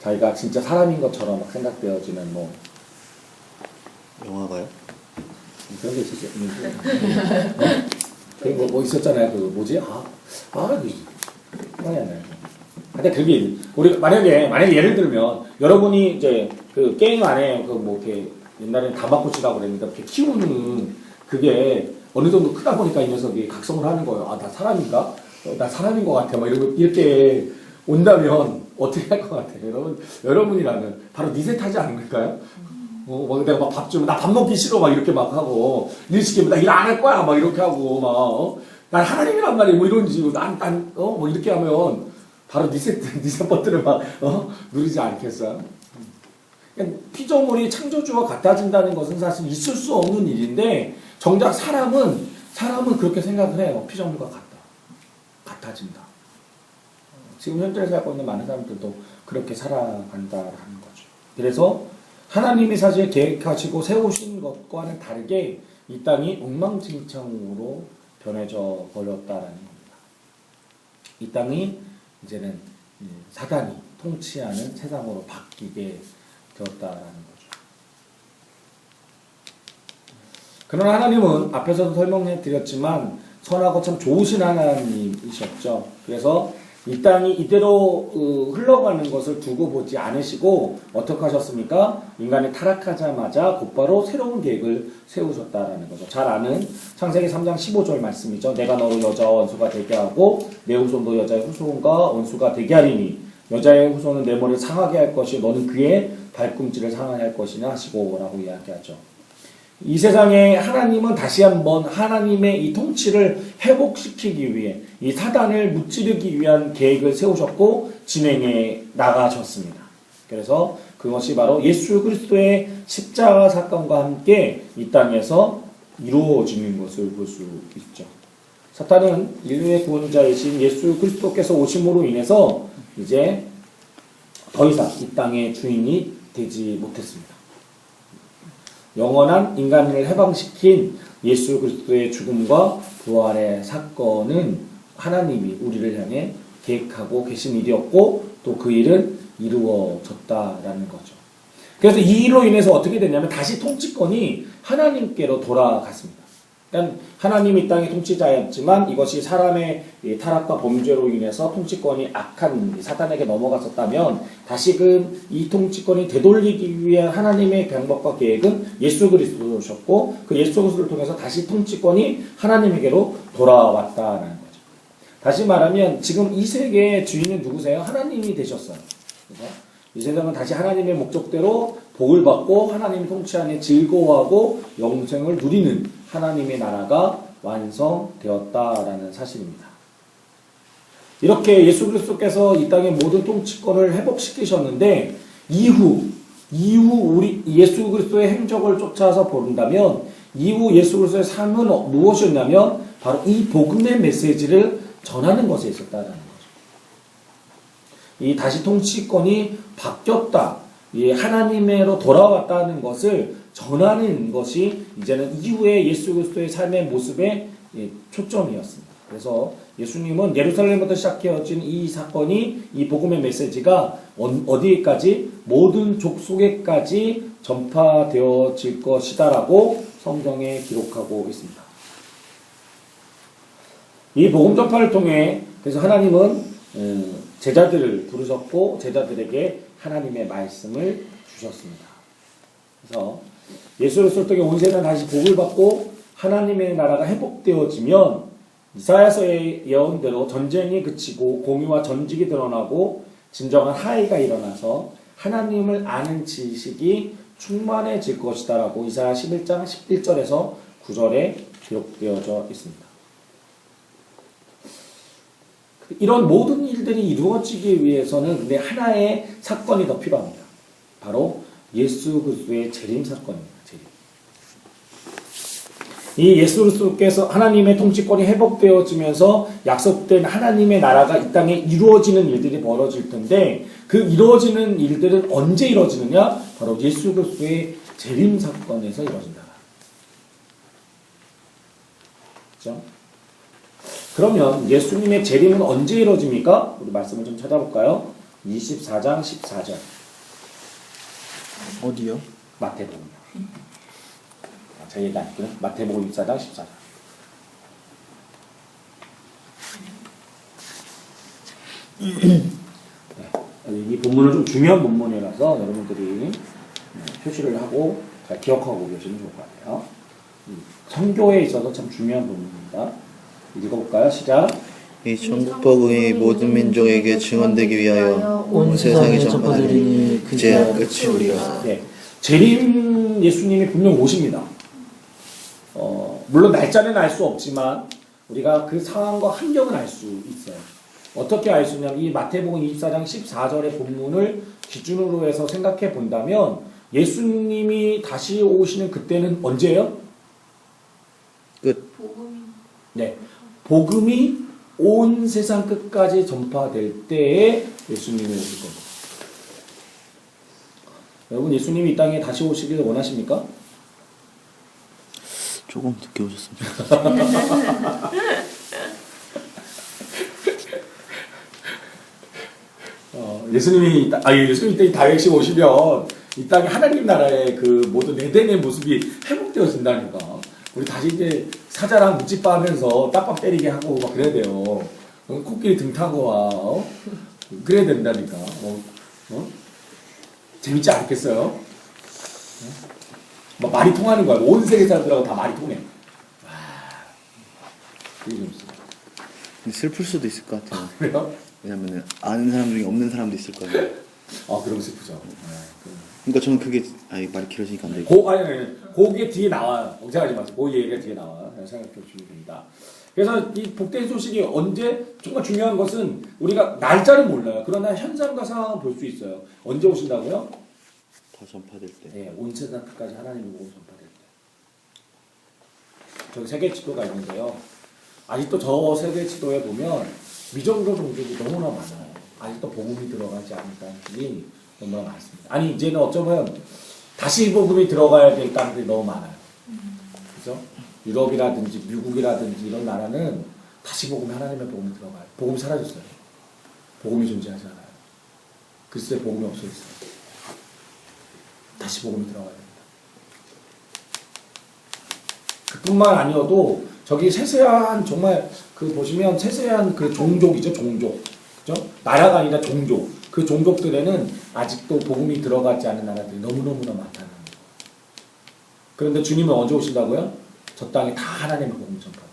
자기가 진짜 사람인 것처럼 막 생각되어지는 뭐 영화가요? 그런 게 있었어요. 그런 거 뭐 있었잖아요. 그 뭐지? 생각이 안 나요. 근데 그게 우리 만약에 예를 들면 여러분이 이제 그 게임 안에 그 뭐 이렇게 옛날에는 다마고치라고 그랬는데 이렇게 키우는 그게 어느 정도 크다 보니까 이 녀석이 각성을 하는 거예요. 아, 나 사람인가? 나 사람인 것 같아. 막 이렇게 온다면 어떻게 할 것 같아요? 여러분이라면 바로 니셋 하지 않을까요? 막 내가 막 밥 주면 나 밥 먹기 싫어 막 이렇게 막 하고 일 시키면 나 일 안 할 거야 막 이렇게 하고 막 난 하나님이란 말이야 뭐 이런 식으로 뭐 이렇게 하면 바로 니셋 버튼을 막 누르지 않겠어요? 피조물이 창조주와 같아진다는 것은 사실 있을 수 없는 일인데 정작 사람은 그렇게 생각을 해요. 피조물과 같아진다. 지금 현재 살고 있는 많은 사람들도 그렇게 살아간다라는 거죠. 그래서 하나님이 사실 계획하시고 세우신 것과는 다르게 이 땅이 엉망진창으로 변해져 버렸다라는 겁니다. 이 땅이 이제는 사단이 통치하는 세상으로 바뀌게 되었다라는 거죠. 그러나 하나님은 앞에서도 설명해 드렸지만 선하고 참 좋으신 하나님이셨죠. 그래서 이 땅이 이대로 흘러가는 것을 두고 보지 않으시고 어떻게 하셨습니까? 인간이 타락하자마자 곧바로 새로운 계획을 세우셨다라는 거죠. 잘 아는 창세기 3장 15절 말씀이죠. 내가 너로 여자와 원수가 되게 하고 내 후손도 여자의 후손과 원수가 되게 하리니 여자의 후손은 내 머리를 상하게 할 것이 너는 그의 발꿈치를 상하게 할 것이냐 하시고 라고 이야기하죠. 이 세상에 하나님은 다시 한번 하나님의 이 통치를 회복시키기 위해 이 사단을 무찌르기 위한 계획을 세우셨고 진행해 나가셨습니다. 그래서 그것이 바로 예수 그리스도의 십자가 사건과 함께 이 땅에서 이루어지는 것을 볼 수 있죠. 사탄은 인류의 구원자이신 예수 그리스도께서 오심으로 인해서 이제 더 이상 이 땅의 주인이 되지 못했습니다. 영원한 인간을 해방시킨 예수 그리스도의 죽음과 부활의 사건은 하나님이 우리를 향해 계획하고 계신 일이었고 또 그 일은 이루어졌다라는 거죠. 그래서 이 일로 인해서 어떻게 됐냐면 다시 통치권이 하나님께로 돌아갔습니다. 그러니까 하나님이 이 땅의 통치자였지만 이것이 사람의 타락과 범죄로 인해서 통치권이 악한 사단에게 넘어갔었다면 다시금 이 통치권이 되돌리기 위한 하나님의 방법과 계획은 예수 그리스도셨고 그 예수 그리스도를 통해서 다시 통치권이 하나님에게로 돌아왔다는 거죠. 다시 말하면 지금 이 세계의 주인은 누구세요? 하나님이 되셨어요. 그래서 이 세상은 다시 하나님의 목적대로 복을 받고 하나님이 통치하는 즐거워하고 영생을 누리는 하나님의 나라가 완성되었다라는 사실입니다. 이렇게 예수 그리스도께서 이 땅의 모든 통치권을 회복시키셨는데 이후 우리 예수 그리스도의 행적을 쫓아서 본다면 이후 예수 그리스도의 삶은 무엇이었냐면 바로 이 복음의 메시지를 전하는 것에 있었다라는 거죠. 이 다시 통치권이 바뀌었다. 이 하나님으로 돌아왔다는 것을 전하는 것이 이제는 이후에 예수 그리스도의 삶의 모습의 초점이었습니다. 그래서 예수님은 예루살렘부터 시작해진 이 사건이 이 복음의 메시지가 어디에까지 모든 족속에까지 전파되어질 것이다라고 성경에 기록하고 있습니다. 이 복음 전파를 통해 그래서 하나님은 제자들을 부르셨고 제자들에게 하나님의 말씀을 주셨습니다. 그래서 예수 그리스도를 통해 온 세상은 다시 복을 받고 하나님의 나라가 회복되어지면 이사야서의 예언대로 전쟁이 그치고 공의와 전직이 드러나고 진정한 화해가 일어나서 하나님을 아는 지식이 충만해질 것이다라고 이사야 11장 11절에서 9절에 기록되어져 있습니다. 이런 모든 일들이 이루어지기 위해서는 근데 하나의 사건이 더 필요합니다. 바로 예수 그리스도의 재림 사건입니다. 재림. 이 예수 그리스도께서 하나님의 통치권이 회복되어지면서 약속된 하나님의 나라가 이 땅에 이루어지는 일들이 벌어질 텐데 그 이루어지는 일들은 언제 이루어지느냐? 바로 예수 그리스도의 재림 사건에서 이루어진다. 그렇죠? 그러면 예수님의 재림은 언제 이루어집니까? 우리 말씀을 좀 찾아볼까요? 24장 14절. 어디요? 마태복음이요. 제 얘기 아니고요. 마태복음 24장 14절. 네. 이 본문은 좀 중요한 본문이라서 여러분들이 표시를 하고 잘 기억하고 계시면 좋을 것 같아요. 선교에 있어서 참 중요한 본문입니다. 읽어볼까요? 시작. 이 천국 복음이 모든 민족에게 증언되기 위하여 온 세상에 전파되리니 그제야 끝이 오리라. 네. 재림 예수님이 분명 오십니다. 물론 날짜는 알 수 없지만 우리가 그 상황과 환경은 알 수 있어요. 어떻게 알 수 있냐면 이 마태복음 24장 14절의 본문을 기준으로 해서 생각해 본다면 예수님이 다시 오시는 그때는 언제예요? 끝. 네. 복음이 온 세상 끝까지 전파될 때에 예수님이 오실 겁니다. 여러분 예수님이 이 땅에 다시 오시기를 원하십니까? 조금 늦게 오셨으면 좋겠어요. 예수님이 이 다윗이 오시면 이 땅에 하나님 나라의 그 모든 에덴의 모습이 회복되어진다니까. 우리 다시 이제 사자랑 묵찌빠 하면서 딱밥 때리게 하고 막 그래야 돼요. 코끼리 등 타고 와. 그래야 된다니까. 재밌지 않겠어요? 막 말이 통하는 거야. 온 세계 사람들하고 다 말이 통해. 와, 되게 재밌어. 슬플 수도 있을 것 같아요. 그래요? 왜냐면 아는 사람 중에 없는 사람도 있을 거예요. 그럼 슬프죠. 그러니까 저는 그게 말이 길어지니까 안 되고. 거기에 뒤에 나와요. 걱정하지 마세요. 그 얘기가 뒤에 나와요. 생각해 주시면 됩니다. 그래서 이 복된 소식이 언제, 정말 중요한 것은 우리가 날짜는 몰라요. 그러나 현상과 상황을 볼 수 있어요. 언제 오신다고요? 다 전파될 때. 네, 온 세상 끝까지 하나님의 복음 전파될 때. 저기 세계 지도가 있는데요. 아직도 저 세계 지도에 보면 미정도 종족이 너무나 많아요. 아직도 복음이 들어가지 않은 땅들이 너무나 많습니다. 아니 이제는 어쩌면 다시 복음이 들어가야 될 땅들이 너무 많아요. 그죠? 유럽이라든지 미국이라든지 이런 나라는 다시 복음이 하나님의 복음이 들어가요. 복음이 사라졌어요. 복음이 존재하지 않아요. 그리스도의 복음이 없어졌어요. 다시 복음이 들어가야 됩니다. 그뿐만 아니어도 저기 세세한 정말 그 보시면 세세한 그 종족이죠. 종족. 그죠? 나라가 아니라 종족. 그 종족들에는 아직도 복음이 들어가지 않은 나라들이 너무너무나 많다는 거예요. 그런데 주님은 언제 오신다고요? 저 땅에 다 하나님의 복음이 전파돼요.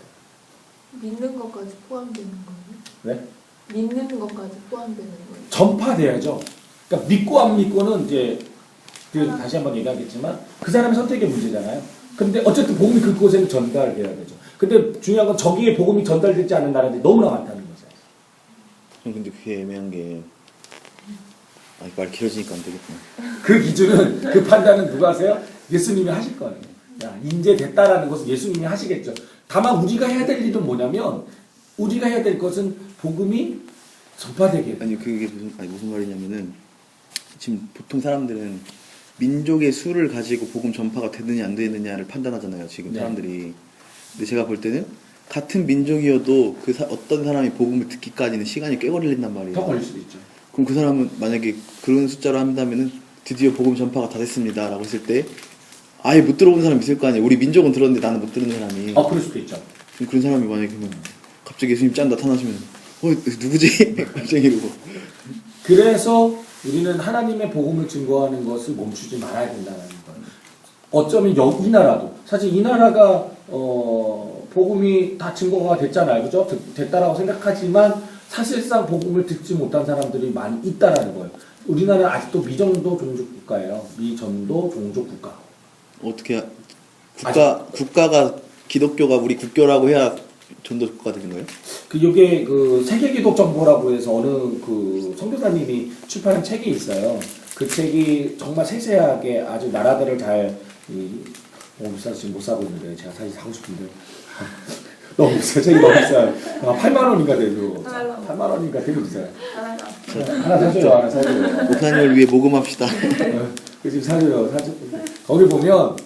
믿는 것까지 포함되는 거예요? 네? 믿는 것까지 포함되는 거예요? 전파돼야죠. 그러니까 믿고 안 믿고는 이제 다시 한번 얘기하겠지만 그 사람의 선택의 문제잖아요. 근데 어쨌든 복음이 그곳에는 전달돼야 되죠. 근데 중요한 건 저기에 복음이 전달되지 않은 나라들이 너무나 많다는 거죠. 근데 그게 애매한 게 말 길어지니까 안 되겠구나. 그 기준은 그 판단은 누가 하세요? 예수님이 하실 거예요. 야, 이제 됐다라는 것은 예수님이 하시겠죠. 다만 우리가 해야 될 일은 뭐냐면 우리가 해야 될 것은 복음이 전파되게. 아니 그게 무슨 말이냐면은 지금 보통 사람들은 민족의 수를 가지고 복음 전파가 되느냐 안 되느냐를 판단하잖아요. 지금 네. 사람들이. 근데 제가 볼 때는 같은 민족이어도 어떤 사람이 복음을 듣기까지는 시간이 꽤 걸린단 말이에요. 더 걸릴 수도 있죠. 그럼 그 사람은 만약에 그런 숫자로 한다면은 드디어 복음 전파가 다 됐습니다라고 했을 때 아예 못 들어본 사람이 있을 거 아니에요. 우리 민족은 들었는데 나는 못 들은 사람이. 그럴 수도 있죠. 그럼 그런 사람이 만약에 그러면 갑자기 예수님 짠 나타나시면 누구지? 갑자기 이러고. 그래서 우리는 하나님의 복음을 증거하는 것을 멈추지 말아야 된다는 거예요. 어쩌면 이 나라도 사실 이 나라가 복음이 다 증거가 됐잖아요, 그죠? 됐다라고 생각하지만 사실상 복음을 듣지 못한 사람들이 많이 있다라는 거예요. 우리나라는 아직도 미전도 종족 국가예요. 미전도 종족 국가. 어떻게 국가가 기독교가 우리 국교라고 해야 전도 국가가 되는 거예요? 이게 그 세계 기독 정보라고 해서 어느 그 선교사님이 출판한 책이 있어요. 그 책이 정말 세세하게 아주 나라들을 잘 비싸서 지금 못 사고 있는데 제가 사실 사고 싶은데 너무 비싸요. 책이 너무 비싸요. 8만 원인가 돼도 8만 원인가 되게 비싸요. 하나 사줘요. 하나 사줘요. 목사님을 위해 모금합시다. 그 지금 사줘요. 거기 보면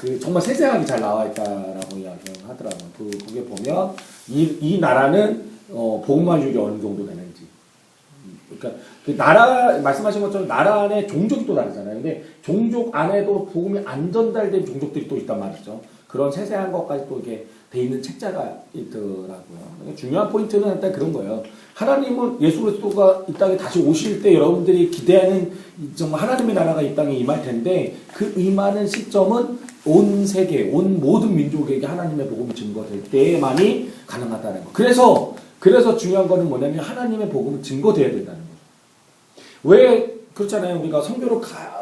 그 정말 세세하게 잘 나와 있다라고 이야기를 하더라고요. 거기에 보면 이 나라는 복음화율이 어느 정도 되는지. 그러니까 그 나라 말씀하신 것처럼 나라 안에 종족이 또 다르잖아요. 근데 종족 안에도 복음이 안 전달된 종족들이 또 있단 말이죠. 그런 세세한 것까지 또 이렇게 돼 있는 책자가 있더라고요. 그러니까 중요한 포인트는 일단 그런 거예요. 하나님은 예수 그리스도가 이 땅에 다시 오실 때 여러분들이 기대하는 정말 하나님의 나라가 이 땅에 임할 텐데 그 임하는 시점은 온 세계, 온 모든 민족에게 하나님의 복음이 증거될 때만이 가능하다는 거. 그래서 중요한 거는 뭐냐면 하나님의 복음이 증거돼야 된다는 거죠. 왜 그렇잖아요. 우리가 선교로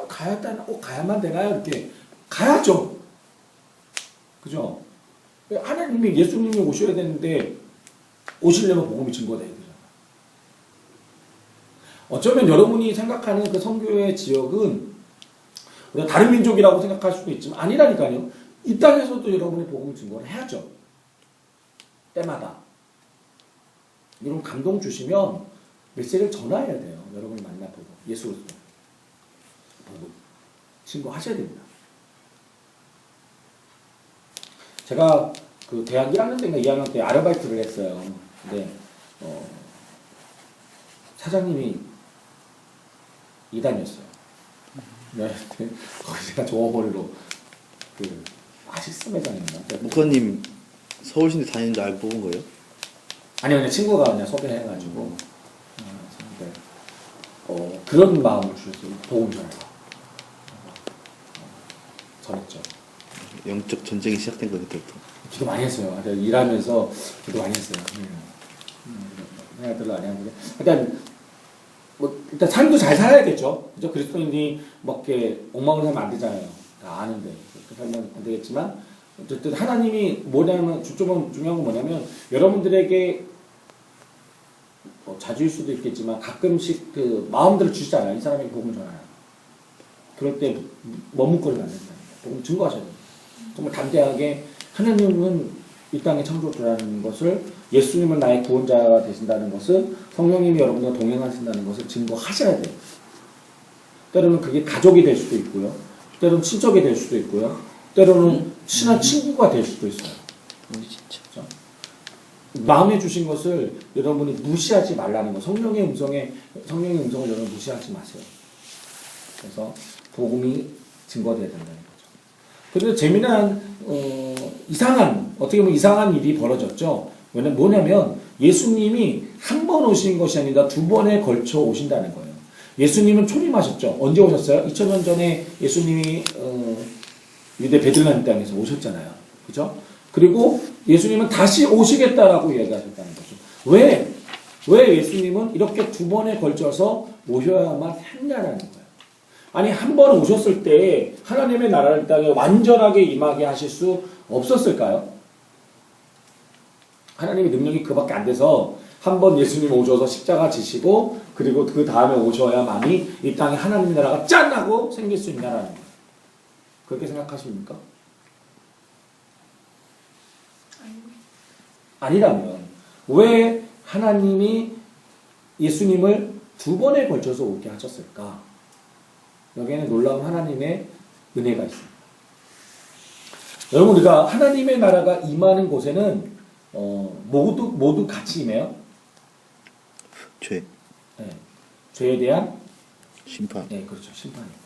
가야만 되나요? 이렇게 가야죠. 그죠? 하나님이 예수님이 오셔야 되는데 오시려면 복음이 증거돼야 되잖아요. 어쩌면 여러분이 생각하는 그 선교의 지역은 우리가 다른 민족이라고 생각할 수도 있지만 아니라니까요. 이 땅에서도 여러분이 복음 증거를 해야죠. 때마다. 여러분 감동 주시면 메시지를 전화해야 돼요. 여러분이 만나보고 예수 그리스도 복음 증거하셔야 됩니다. 제가 그 대학 1학년 때인가 2학년 때 아르바이트를 했어요. 근데 사장님이 이단이었어요. 네, 거기 제가 종업원으로 그 아시스 매장이었나? 목사님 서울신대 다니는 줄 알고 뽑은 거예요? 아니요, 그냥 친구가 그냥 소개해가지고 그런 마음을 주셨어요. 복음 전해서 전했죠. 영적 전쟁이 시작된 거 그때부터. 기도 많이 했어요. 일하면서 기도 많이 했어요. 생각들을 많이 하는데 일단 일단 삶도 잘 살아야겠죠. 그죠? 그리스도인이 막 이렇게 엉망으로 살면 안 되잖아요. 다 아는데 그렇게 살면 안 되겠지만 어쨌든 하나님이 뭐냐면 중요한 건 뭐냐면 여러분들에게 자주일 수도 있겠지만 가끔씩 그 마음대로 주시잖아요. 이 사람이 복음 전하요. 그럴 때 머뭇거리면 안 된다. 복음 증거하셔야 돼요. 정말 담대하게 하나님은 이 땅의 창조주라는 것을 예수님은 나의 구원자가 되신다는 것을 성령님이 여러분과 동행하신다는 것을 증거하셔야 돼요. 때로는 그게 가족이 될 수도 있고요. 때로는 친척이 될 수도 있고요. 때로는 친한 친구가 될 수도 있어요. 그렇죠? 마음에 주신 것을 여러분이 무시하지 말라는 거. 성령의 음성을 여러분 무시하지 마세요. 그래서 복음이 증거돼야 된다는 거죠. 그래서 재미난 어떻게 보면 이상한 일이 벌어졌죠. 뭐냐면 예수님이 한 번 오신 것이 아니라 2번에 걸쳐 오신다는 거예요. 예수님은 초림하셨죠. 언제 오셨어요? 2000년 전에 예수님이 유대 베들레헴 땅에서 오셨잖아요. 그죠? 그리고 예수님은 다시 오시겠다라고 얘기하셨다는 거죠. 왜 예수님은 이렇게 2번에 걸쳐서 오셔야만 했냐라는 거예요. 아니 한 번 오셨을 때 하나님의 나라를 땅에 완전하게 임하게 하실 수 없었을까요? 하나님의 능력이 그밖에 안 돼서 한 번 예수님 오셔서 십자가 지시고 그리고 그 다음에 오셔야만이 이 땅에 하나님의 나라가 짠! 하고 생길 수 있냐라는 거예요. 그렇게 생각하십니까? 아니라면 왜 하나님이 예수님을 두 번에 걸쳐서 오게 하셨을까? 여기에는 놀라운 하나님의 은혜가 있습니다. 여러분, 우리가 하나님의 나라가 임하는 곳에는 모두 같이 임해요. 죄, 네. 죄에 대한 심판. 네, 그렇죠. 심판입니다.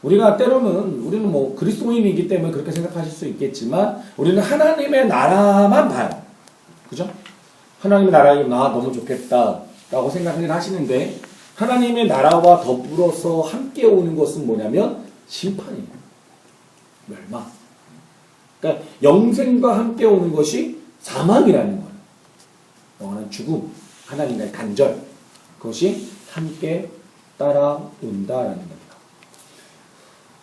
우리가 때로는 우리는 뭐 그리스도인이기 때문에 그렇게 생각하실 수 있겠지만 우리는 하나님의 나라만 봐요. 그죠? 하나님의 나라에 나 너무 좋겠다라고 생각을 하시는데 하나님의 나라와 더불어서 함께 오는 것은 뭐냐면 심판이에요. 멸망. 그러니까 영생과 함께 오는 것이 사망이라는 거예요. 영원한 죽음, 하나님과의 단절. 그것이 함께 따라온다라는 겁니다.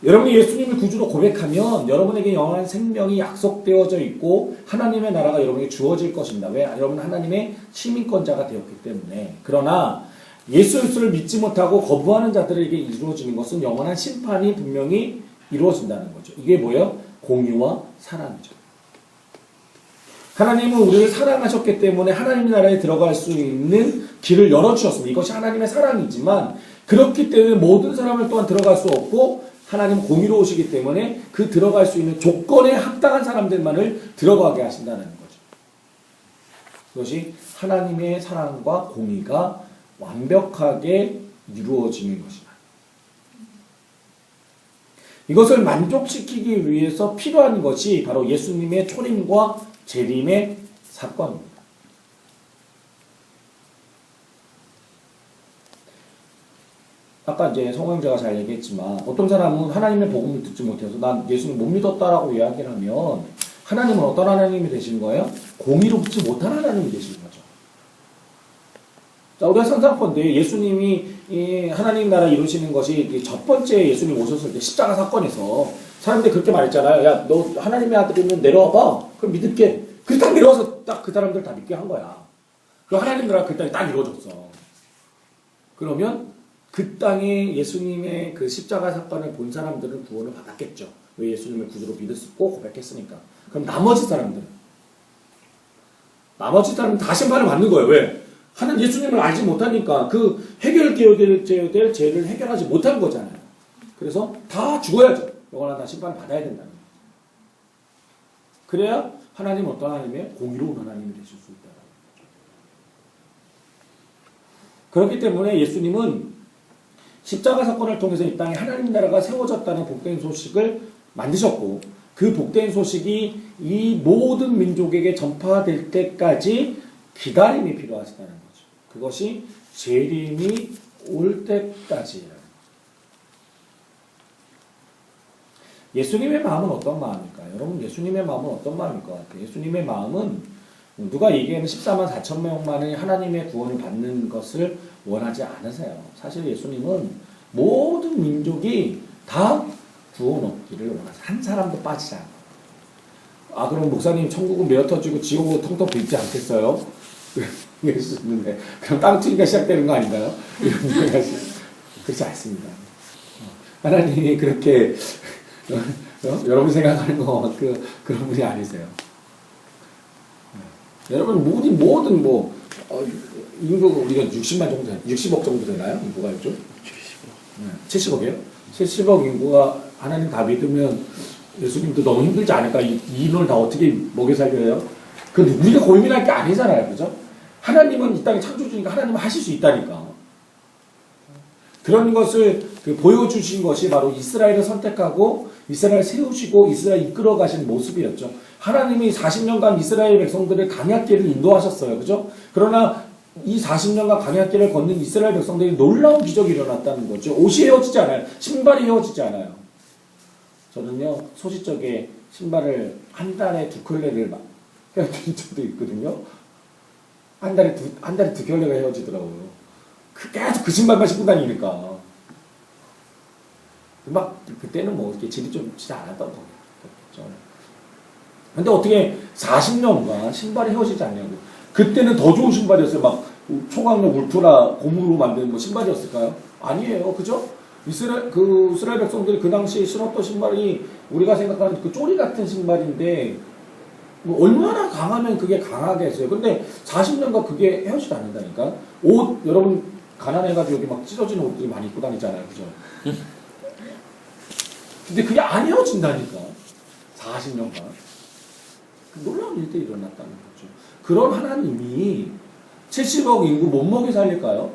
여러분이 예수님을 구주로 고백하면 여러분에게 영원한 생명이 약속되어져 있고 하나님의 나라가 여러분에게 주어질 것입니다. 왜? 여러분은 하나님의 시민권자가 되었기 때문에. 그러나 예수 그리스도를 믿지 못하고 거부하는 자들에게 이루어지는 것은 영원한 심판이 분명히 이루어진다는 거죠. 이게 뭐예요? 공의와 사랑이죠. 하나님은 우리를 사랑하셨기 때문에 하나님의 나라에 들어갈 수 있는 길을 열어주셨습니다. 이것이 하나님의 사랑이지만 그렇기 때문에 모든 사람을 또한 들어갈 수 없고 하나님은 공의로우시기 때문에 그 들어갈 수 있는 조건에 합당한 사람들만을 들어가게 하신다는 거죠. 그것이 하나님의 사랑과 공의가 완벽하게 이루어지는 것이다. 이것을 만족시키기 위해서 필요한 것이 바로 예수님의 초림과 재림의 사건입니다. 아까 이제 성호형제가 잘 얘기했지만 어떤 사람은 하나님의 복음을 듣지 못해서 난 예수님 못 믿었다라고 이야기를 하면 하나님은 어떤 하나님이 되시는 거예요? 공의롭지 못한 하나님이 되시는 거죠. 자, 우리가 상상컨대 예수님이 하나님 나라 이루시는 것이 첫 번째 예수님 오셨을 때 십자가 사건에서 사람들이 그렇게 말했잖아요. 야, 너 하나님의 아들이면 내려와봐. 그럼 믿을게. 그 딱 내려와서 딱 그 사람들 다 믿게 한 거야. 그 하나님 나라가 그 땅에 딱 이루어졌어. 그러면 그 땅에 예수님의 그 십자가 사건을 본 사람들은 구원을 받았겠죠. 왜 예수님을 구주로 믿었고 고백했으니까. 그럼 나머지 사람들은 다 심판을 받는 거예요. 왜? 하나님 예수님을 알지 못하니까 그 해결되어야 될 죄를 해결하지 못한 거잖아요. 그래서 다 죽어야죠. 영원한 다 심판을 받아야 된다는 거예요. 그래야 하나님은 어떤 하나님이에요? 공의로운 하나님이 되실 수 있다. 그렇기 때문에 예수님은 십자가 사건을 통해서 이 땅에 하나님 나라가 세워졌다는 복된 소식을 만드셨고 그 복된 소식이 이 모든 민족에게 전파될 때까지 기다림이 필요하시다는 거죠. 그것이 재림이 올 때까지라는 거죠. 예수님의 마음은 어떤 마음일까요? 여러분 예수님의 마음은 어떤 마음일 것 같아요? 예수님의 마음은 누가 얘기하는 14만 4천 명만이 하나님의 구원을 받는 것을 원하지 않으세요. 사실 예수님은 모든 민족이 다 구원 얻기를 원하세요. 한 사람도 빠지지 않아요. 아 그럼 목사님 천국은 메어 터지고 지옥은 텅텅 빈지 않겠어요? 이럴 수 있는데 그럼 땅 트기가 시작되는 거 아닌가요? 그렇지 않습니다. 하나님이 그렇게 여러분 생각하는 거 그런 분이 아니세요. 여러분 모든 인구가 우리가 60억 정도 되나요? 인구가 있죠? 70억이에요? 70억 인구가 하나님 다 믿으면 예수님도 너무 힘들지 않을까? 이 인원을 다 어떻게 먹여 살려요? 근데 우리가 고민할 게 아니잖아요. 그죠? 하나님은 이 땅에 창조주니까 하나님은 하실 수 있다니까. 그런 것을 보여주신 것이 바로 이스라엘을 선택하고 이스라엘을 세우시고 이스라엘을 이끌어 가신 모습이었죠. 하나님이 40년간 이스라엘 백성들을 광야길을 인도하셨어요. 그죠? 그러나 이 40년간 광야길을 걷는 이스라엘 백성들이 놀라운 기적이 일어났다는 거죠. 옷이 헤어지지 않아요. 신발이 헤어지지 않아요. 저는요, 소시적에 신발을 한 달에 2켤레를 헤어진 적도 있거든요. 한 달에 두 켤레가 헤어지더라고요. 계속 그 신발만 신고 다니니까. 그때는 뭐 이렇게 질이 좀 진짜 안 했던 거겠죠. 근데 어떻게 40년간 신발이 헤어지지 않냐고. 그때는 더 좋은 신발이었어요. 막 초강력 울트라 고무로 만든 신발이었을까요? 아니에요. 그죠? 이스라엘 백성들이 그 당시에 신었던 신발이 우리가 생각하는 그 쪼리 같은 신발인데 뭐 얼마나 강하면 그게 강하겠어요. 근데 40년간 그게 헤어지지 않는다니까. 옷 여러분 가난해가지고 여기 막 찢어지는 옷들이 많이 입고 다니잖아요, 그죠? 근데 그게 안 헤어진다니까. 40년간. 놀라운 일들이 일어났다는 거죠. 그런 하나님이 70억 인구 못 먹이 살릴까요?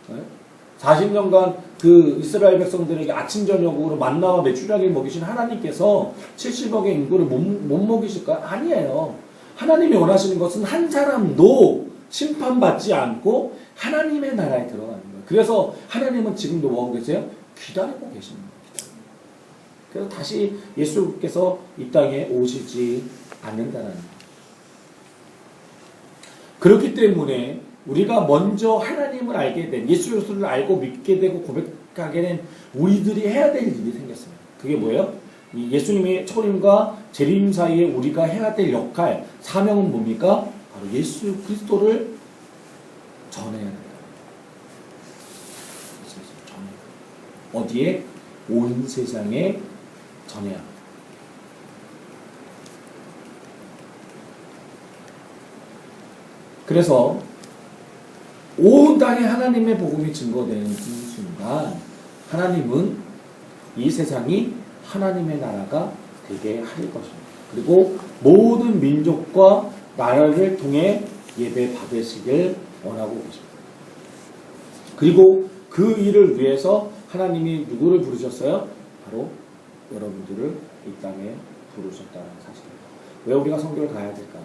네? 40년간 그 이스라엘 백성들에게 아침 저녁으로 만나와 메추라기를 먹이신 하나님께서 70억의 인구를 못 먹이실까요? 아니에요. 하나님이 원하시는 것은 한 사람도 심판받지 않고 하나님의 나라에 들어가는 거예요. 그래서 하나님은 지금도 뭐하고 계세요? 기다리고 계십니다. 그래서 다시 예수께서 이 땅에 오시지 않는다는 거예요. 그렇기 때문에 우리가 먼저 하나님을 알게 된, 예수 그리스도를 알고 믿게 되고 고백하게 된 우리들이 해야 될 일이 생겼어요. 그게 뭐예요? 이 예수님의 초림과 재림 사이에 우리가 해야 될 역할, 사명은 뭡니까? 바로 예수 그리스도를 전해야 된다. 어디에? 온 세상에 전해야 합니다. 그래서 온 땅에 하나님의 복음이 증거되는 순간 하나님은 이 세상이 하나님의 나라가 되게 할 것입니다. 그리고 모든 민족과 나라를 통해 예배 받으시길 원하고 계십니다. 그리고 그 일을 위해서 하나님이 누구를 부르셨어요? 바로 여러분들을 이 땅에 부르셨다는 사실입니다. 왜 우리가 선교를 가야 될까요?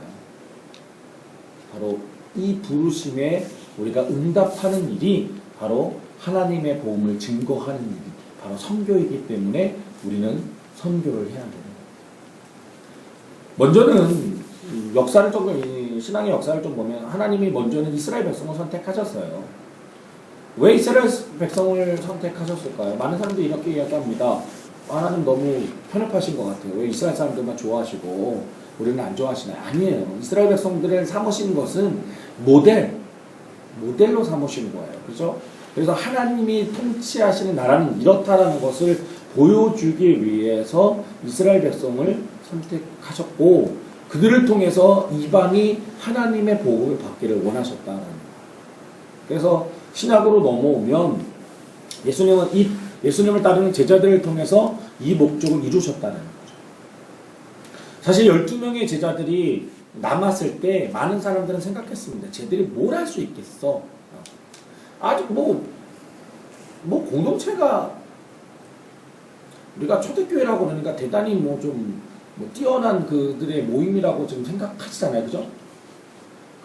바로 이 부르심에 우리가 응답하는 일이 바로 하나님의 복음을 증거하는 일이 바로 선교이기 때문에 우리는 선교를 해야 됩니다. 먼저는 역사를 조금, 신앙의 역사를 좀 보면 하나님이 먼저는 이스라엘 백성을 선택하셨어요. 왜 이스라엘 백성을 선택하셨을까요? 많은 사람들이 이렇게 이야기합니다. 하나님 너무 편협하신 것 같아요. 왜 이스라엘 사람들만 좋아하시고 우리는 안 좋아하시나요? 아니에요. 이스라엘 백성들을 삼으신 것은 모델로 삼으신 거예요. 그죠? 그래서 하나님이 통치하시는 나라는 이렇다라는 것을 보여주기 위해서 이스라엘 백성을 선택하셨고 그들을 통해서 이방이 하나님의 복음을 받기를 원하셨다는 거예요. 그래서 신약으로 넘어오면 예수님을 따르는 제자들을 통해서 이 목적을 이루셨다는 거죠. 사실 12명의 제자들이 남았을 때 많은 사람들은 생각했습니다. 쟤들이 뭘 할 수 있겠어? 아직 뭐 공동체가 우리가 초대교회라고 그러니까 대단히 뭐 뛰어난 그들의 모임이라고 지금 생각하시잖아요. 그죠?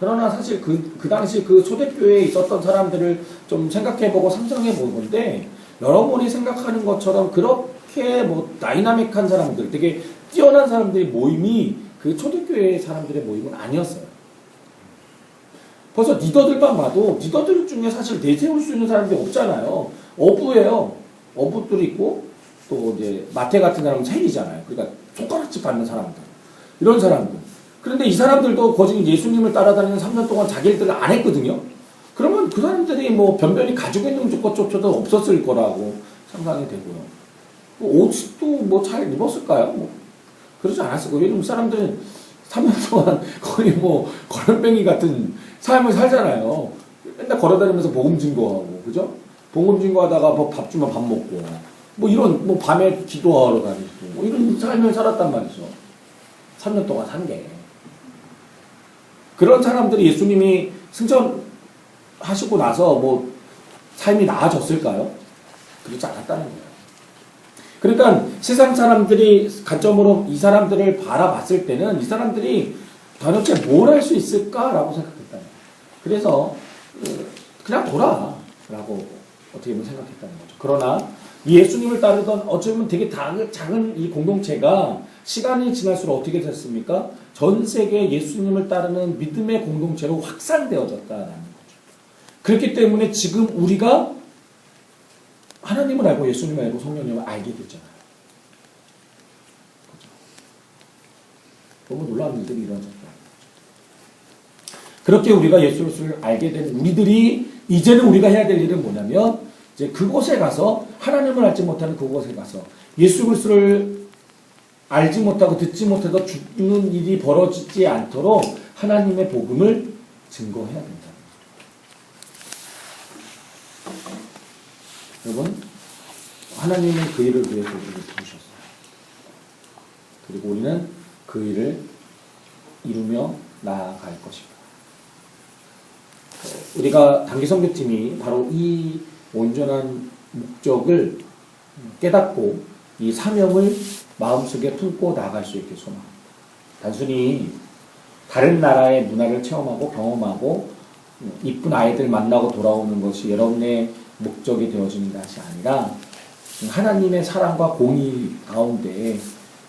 그러나 사실 그 당시 그 초대교회에 있었던 사람들을 좀 생각해보고 상상해보건데 여러분이 생각하는 것처럼 그렇게 뭐 다이나믹한 사람들, 되게 뛰어난 사람들의 모임이 그 초대교회 사람들의 모임은 아니었어요. 벌써 리더들만 봐도 리더들 중에 사실 내세울 수 있는 사람들이 없잖아요. 어부예요. 어부들이 있고 또 이제 마태 같은 사람은 셀이잖아요. 그러니까 손가락질 받는 사람들. 이런 사람들. 그런데 이 사람들도 거짓 예수님을 따라다니는 3년 동안 자기들을 안 했거든요. 그러면 그 사람들이 뭐 변변히 가지고 있는 것조차도 없었을 거라고 상상이 되고요. 옷도 뭐 잘 입었을까요? 뭐 그러지 않았을 거예요. 왜냐면 사람들은 3년 동안 거의 뭐 거렁뱅이 같은 삶을 살잖아요. 맨날 걸어다니면서 복음 증거하고, 그죠? 복음 증거하다가 뭐 밥 주면 밥 먹고, 뭐 이런, 뭐 밤에 기도하러 다니고, 뭐 이런 삶을 살았단 말이죠. 3년 동안 산 게. 그런 사람들이 예수님이 승천하시고 나서 뭐 삶이 나아졌을까요? 그렇지 않았다는 거예요. 그러니까 세상 사람들이 관점으로 이 사람들을 바라봤을 때는 이 사람들이 도대체 뭘 할 수 있을까라고 생각했다는 거예요. 그래서 그냥 돌아라고 어떻게 보면 생각했다는 거죠. 그러나 이 예수님을 따르던 어쩌면 되게 작은 이 공동체가 시간이 지날수록 어떻게 됐습니까? 전 세계 예수님을 따르는 믿음의 공동체로 확산되어졌다는 거죠. 그렇기 때문에 지금 우리가 하나님을 알고 예수님을 알고 성령님을 알게 됐잖아요. 그렇죠? 너무 놀라운 일들이 일어났다. 그렇게 우리가 예수를 알게 된 우리들이 이제는 우리가 해야 될 일은 뭐냐면 이제 그곳에 가서 하나님을 알지 못하는 그곳에 가서 예수 그리스도를 알지 못하고 듣지 못해서 죽는 일이 벌어지지 않도록 하나님의 복음을 증거해야 된다. 여러분, 하나님은 그 일을 위해서 우리를 부르셨어요. 그리고 우리는 그 일을 이루며 나아갈 것입니다. 우리가 단기선교팀이 바로 이 온전한 목적을 깨닫고 이 사명을 마음속에 품고 나아갈 수 있게 소망합니다. 단순히 다른 나라의 문화를 체험하고 경험하고 이쁜 아이들 만나고 돌아오는 것이 여러분의 목적이 되어지는 것이 아니라 하나님의 사랑과 공의 가운데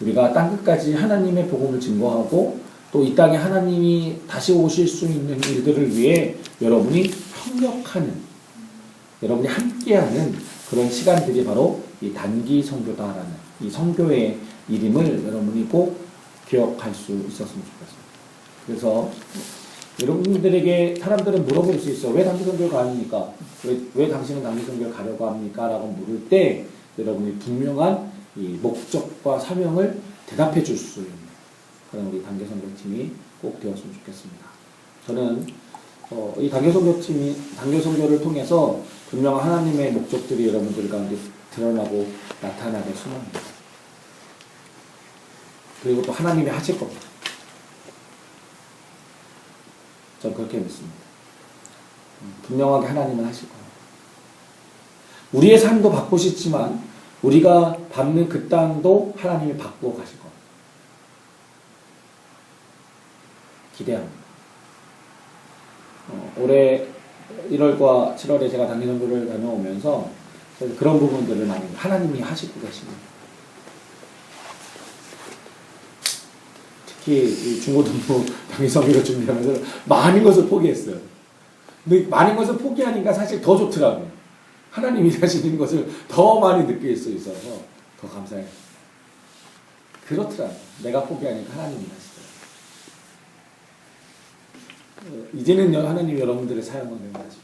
우리가 땅끝까지 하나님의 복음을 증거하고 또 이 땅에 하나님이 다시 오실 수 있는 일들을 위해 여러분이 협력하는, 여러분이 함께하는 그런 시간들이 바로 이 단기 선교다라는 이 선교의 이름을 여러분이 꼭 기억할 수 있었으면 좋겠습니다. 그래서 여러분들에게 사람들은 물어볼 수 있어요. 왜 단기 선교를 가십니까? 왜 당신은 단기 선교를 가려고 합니까? 라고 물을 때 여러분이 분명한 이 목적과 사명을 대답해 줄 수 있는 그런 우리 단기 선교팀이 꼭 되었으면 좋겠습니다. 저는 이 단기 선교를 통해서 분명한 하나님의 목적들이 여러분들 가운데 드러나고 나타나게 소망합니다. 그리고 또 하나님이 하실 겁니다. 저는 그렇게 믿습니다. 분명하게 하나님은 하실 거예요. 우리의 삶도 바꾸시지만 우리가 밟는 그 땅도 하나님이 바꾸어 가실 겁니다. 기대합니다. 올해 1월과 7월에 제가 단기 선교를 다녀오면서 그런 부분들을 많이 하나님이 하시고 계십니다. 특히 중고등부 단기 선교를 준비하면서 많은 것을 포기했어요. 근데 많은 것을 포기하니까 사실 더 좋더라고요. 하나님이 하시는 것을 더 많이 느낄 수 있어서 더 감사해요. 그렇더라고요. 내가 포기하니까 하나님이 하시더라고요. 이제는 하나님이 여러분들의 사용하는 것이죠.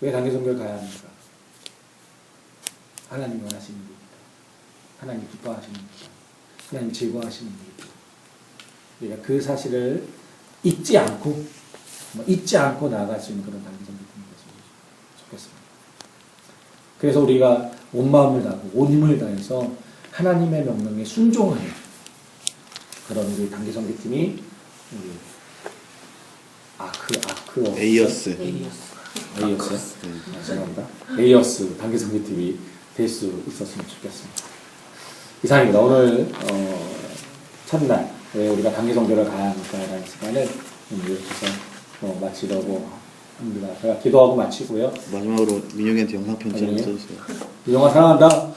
왜 단기 선교를 가야 합니까? 하나님이 원하시는 일입니다. 하나님 기뻐하시는 일입니다. 하나님 즐거워하시는 일입니다. 우리가 그 사실을 잊지 않고 나아갈 수 있는 그런 단기 선교팀이 됐으면 좋겠습니다. 그래서 우리가 온 마음을 다하고 온 힘을 다해서 하나님의 명령에 순종하는 그런 우리 단기 선교팀이 우리 에이어스. 죄송합니다. 에이어스 단기 선교팀이 될 수 있었으면 좋겠습니다. 이상입니다. 오늘 첫날 왜 우리가 단기 선교를 가야 할까라는 시간을 이렇게 마치려고 합니다. 제가 기도하고 마치고요. 마지막으로 민영이한테 영상 편지 한번 써주세요. 민영아 사랑한다.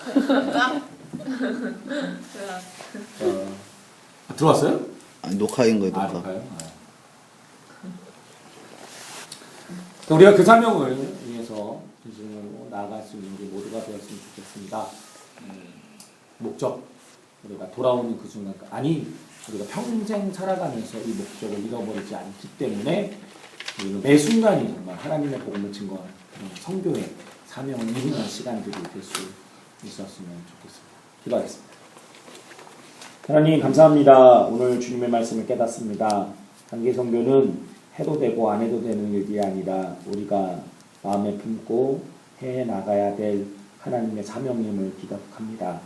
들어왔어요? 아니 녹화인 거예요. 녹화. 녹화요? 우리가 그 사명을 위해서 진심으로 나아갈 수 있는 우리 모두가 되었으면 좋겠습니다. 목적, 우리가 돌아오는 그 순간, 우리가 평생 살아가면서 이 목적을 잃어버리지 않기 때문에 우리는 매 순간이 정말 하나님의 복음을 증거하는 선교의 사명을 이루는 시간들이 될 수 있었으면 좋겠습니다. 기도하겠습니다. 하나님 감사합니다. 오늘 주님의 말씀을 깨닫습니다. 단기 선교는 해도 되고 안 해도 되는 일이 아니라 우리가 마음에 품고 해 나가야 될 하나님의 사명임을 기억합니다.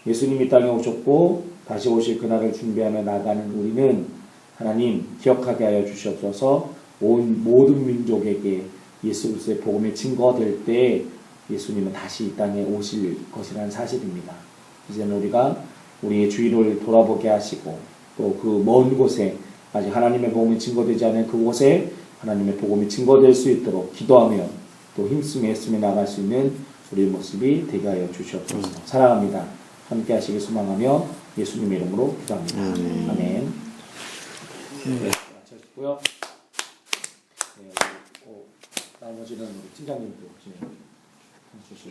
예수님이 땅에 오셨고 다시 오실 그날을 준비하며 나가는 우리는 하나님 기억하게 하여 주시옵소서. 온 모든 민족에게 예수 그리스도의 복음이 증거될 때 예수님은 다시 이 땅에 오실 것이라는 사실입니다. 이제는 우리가 우리의 주위를 돌아보게 하시고 또 그 먼 곳에 아직 하나님의 복음이 증거되지 않은 그곳에 하나님의 복음이 증거될 수 있도록 기도하며 또 힘쓰며 애쓰며 나갈 수 있는 우리의 모습이 되게 하여 주시옵소서. 사랑합니다. 함께 하시길 소망하며 예수님의 이름으로 기도합니다. 아멘. 네, 마치고요. 네, 나머지는 우리 팀장님도 진행합니다.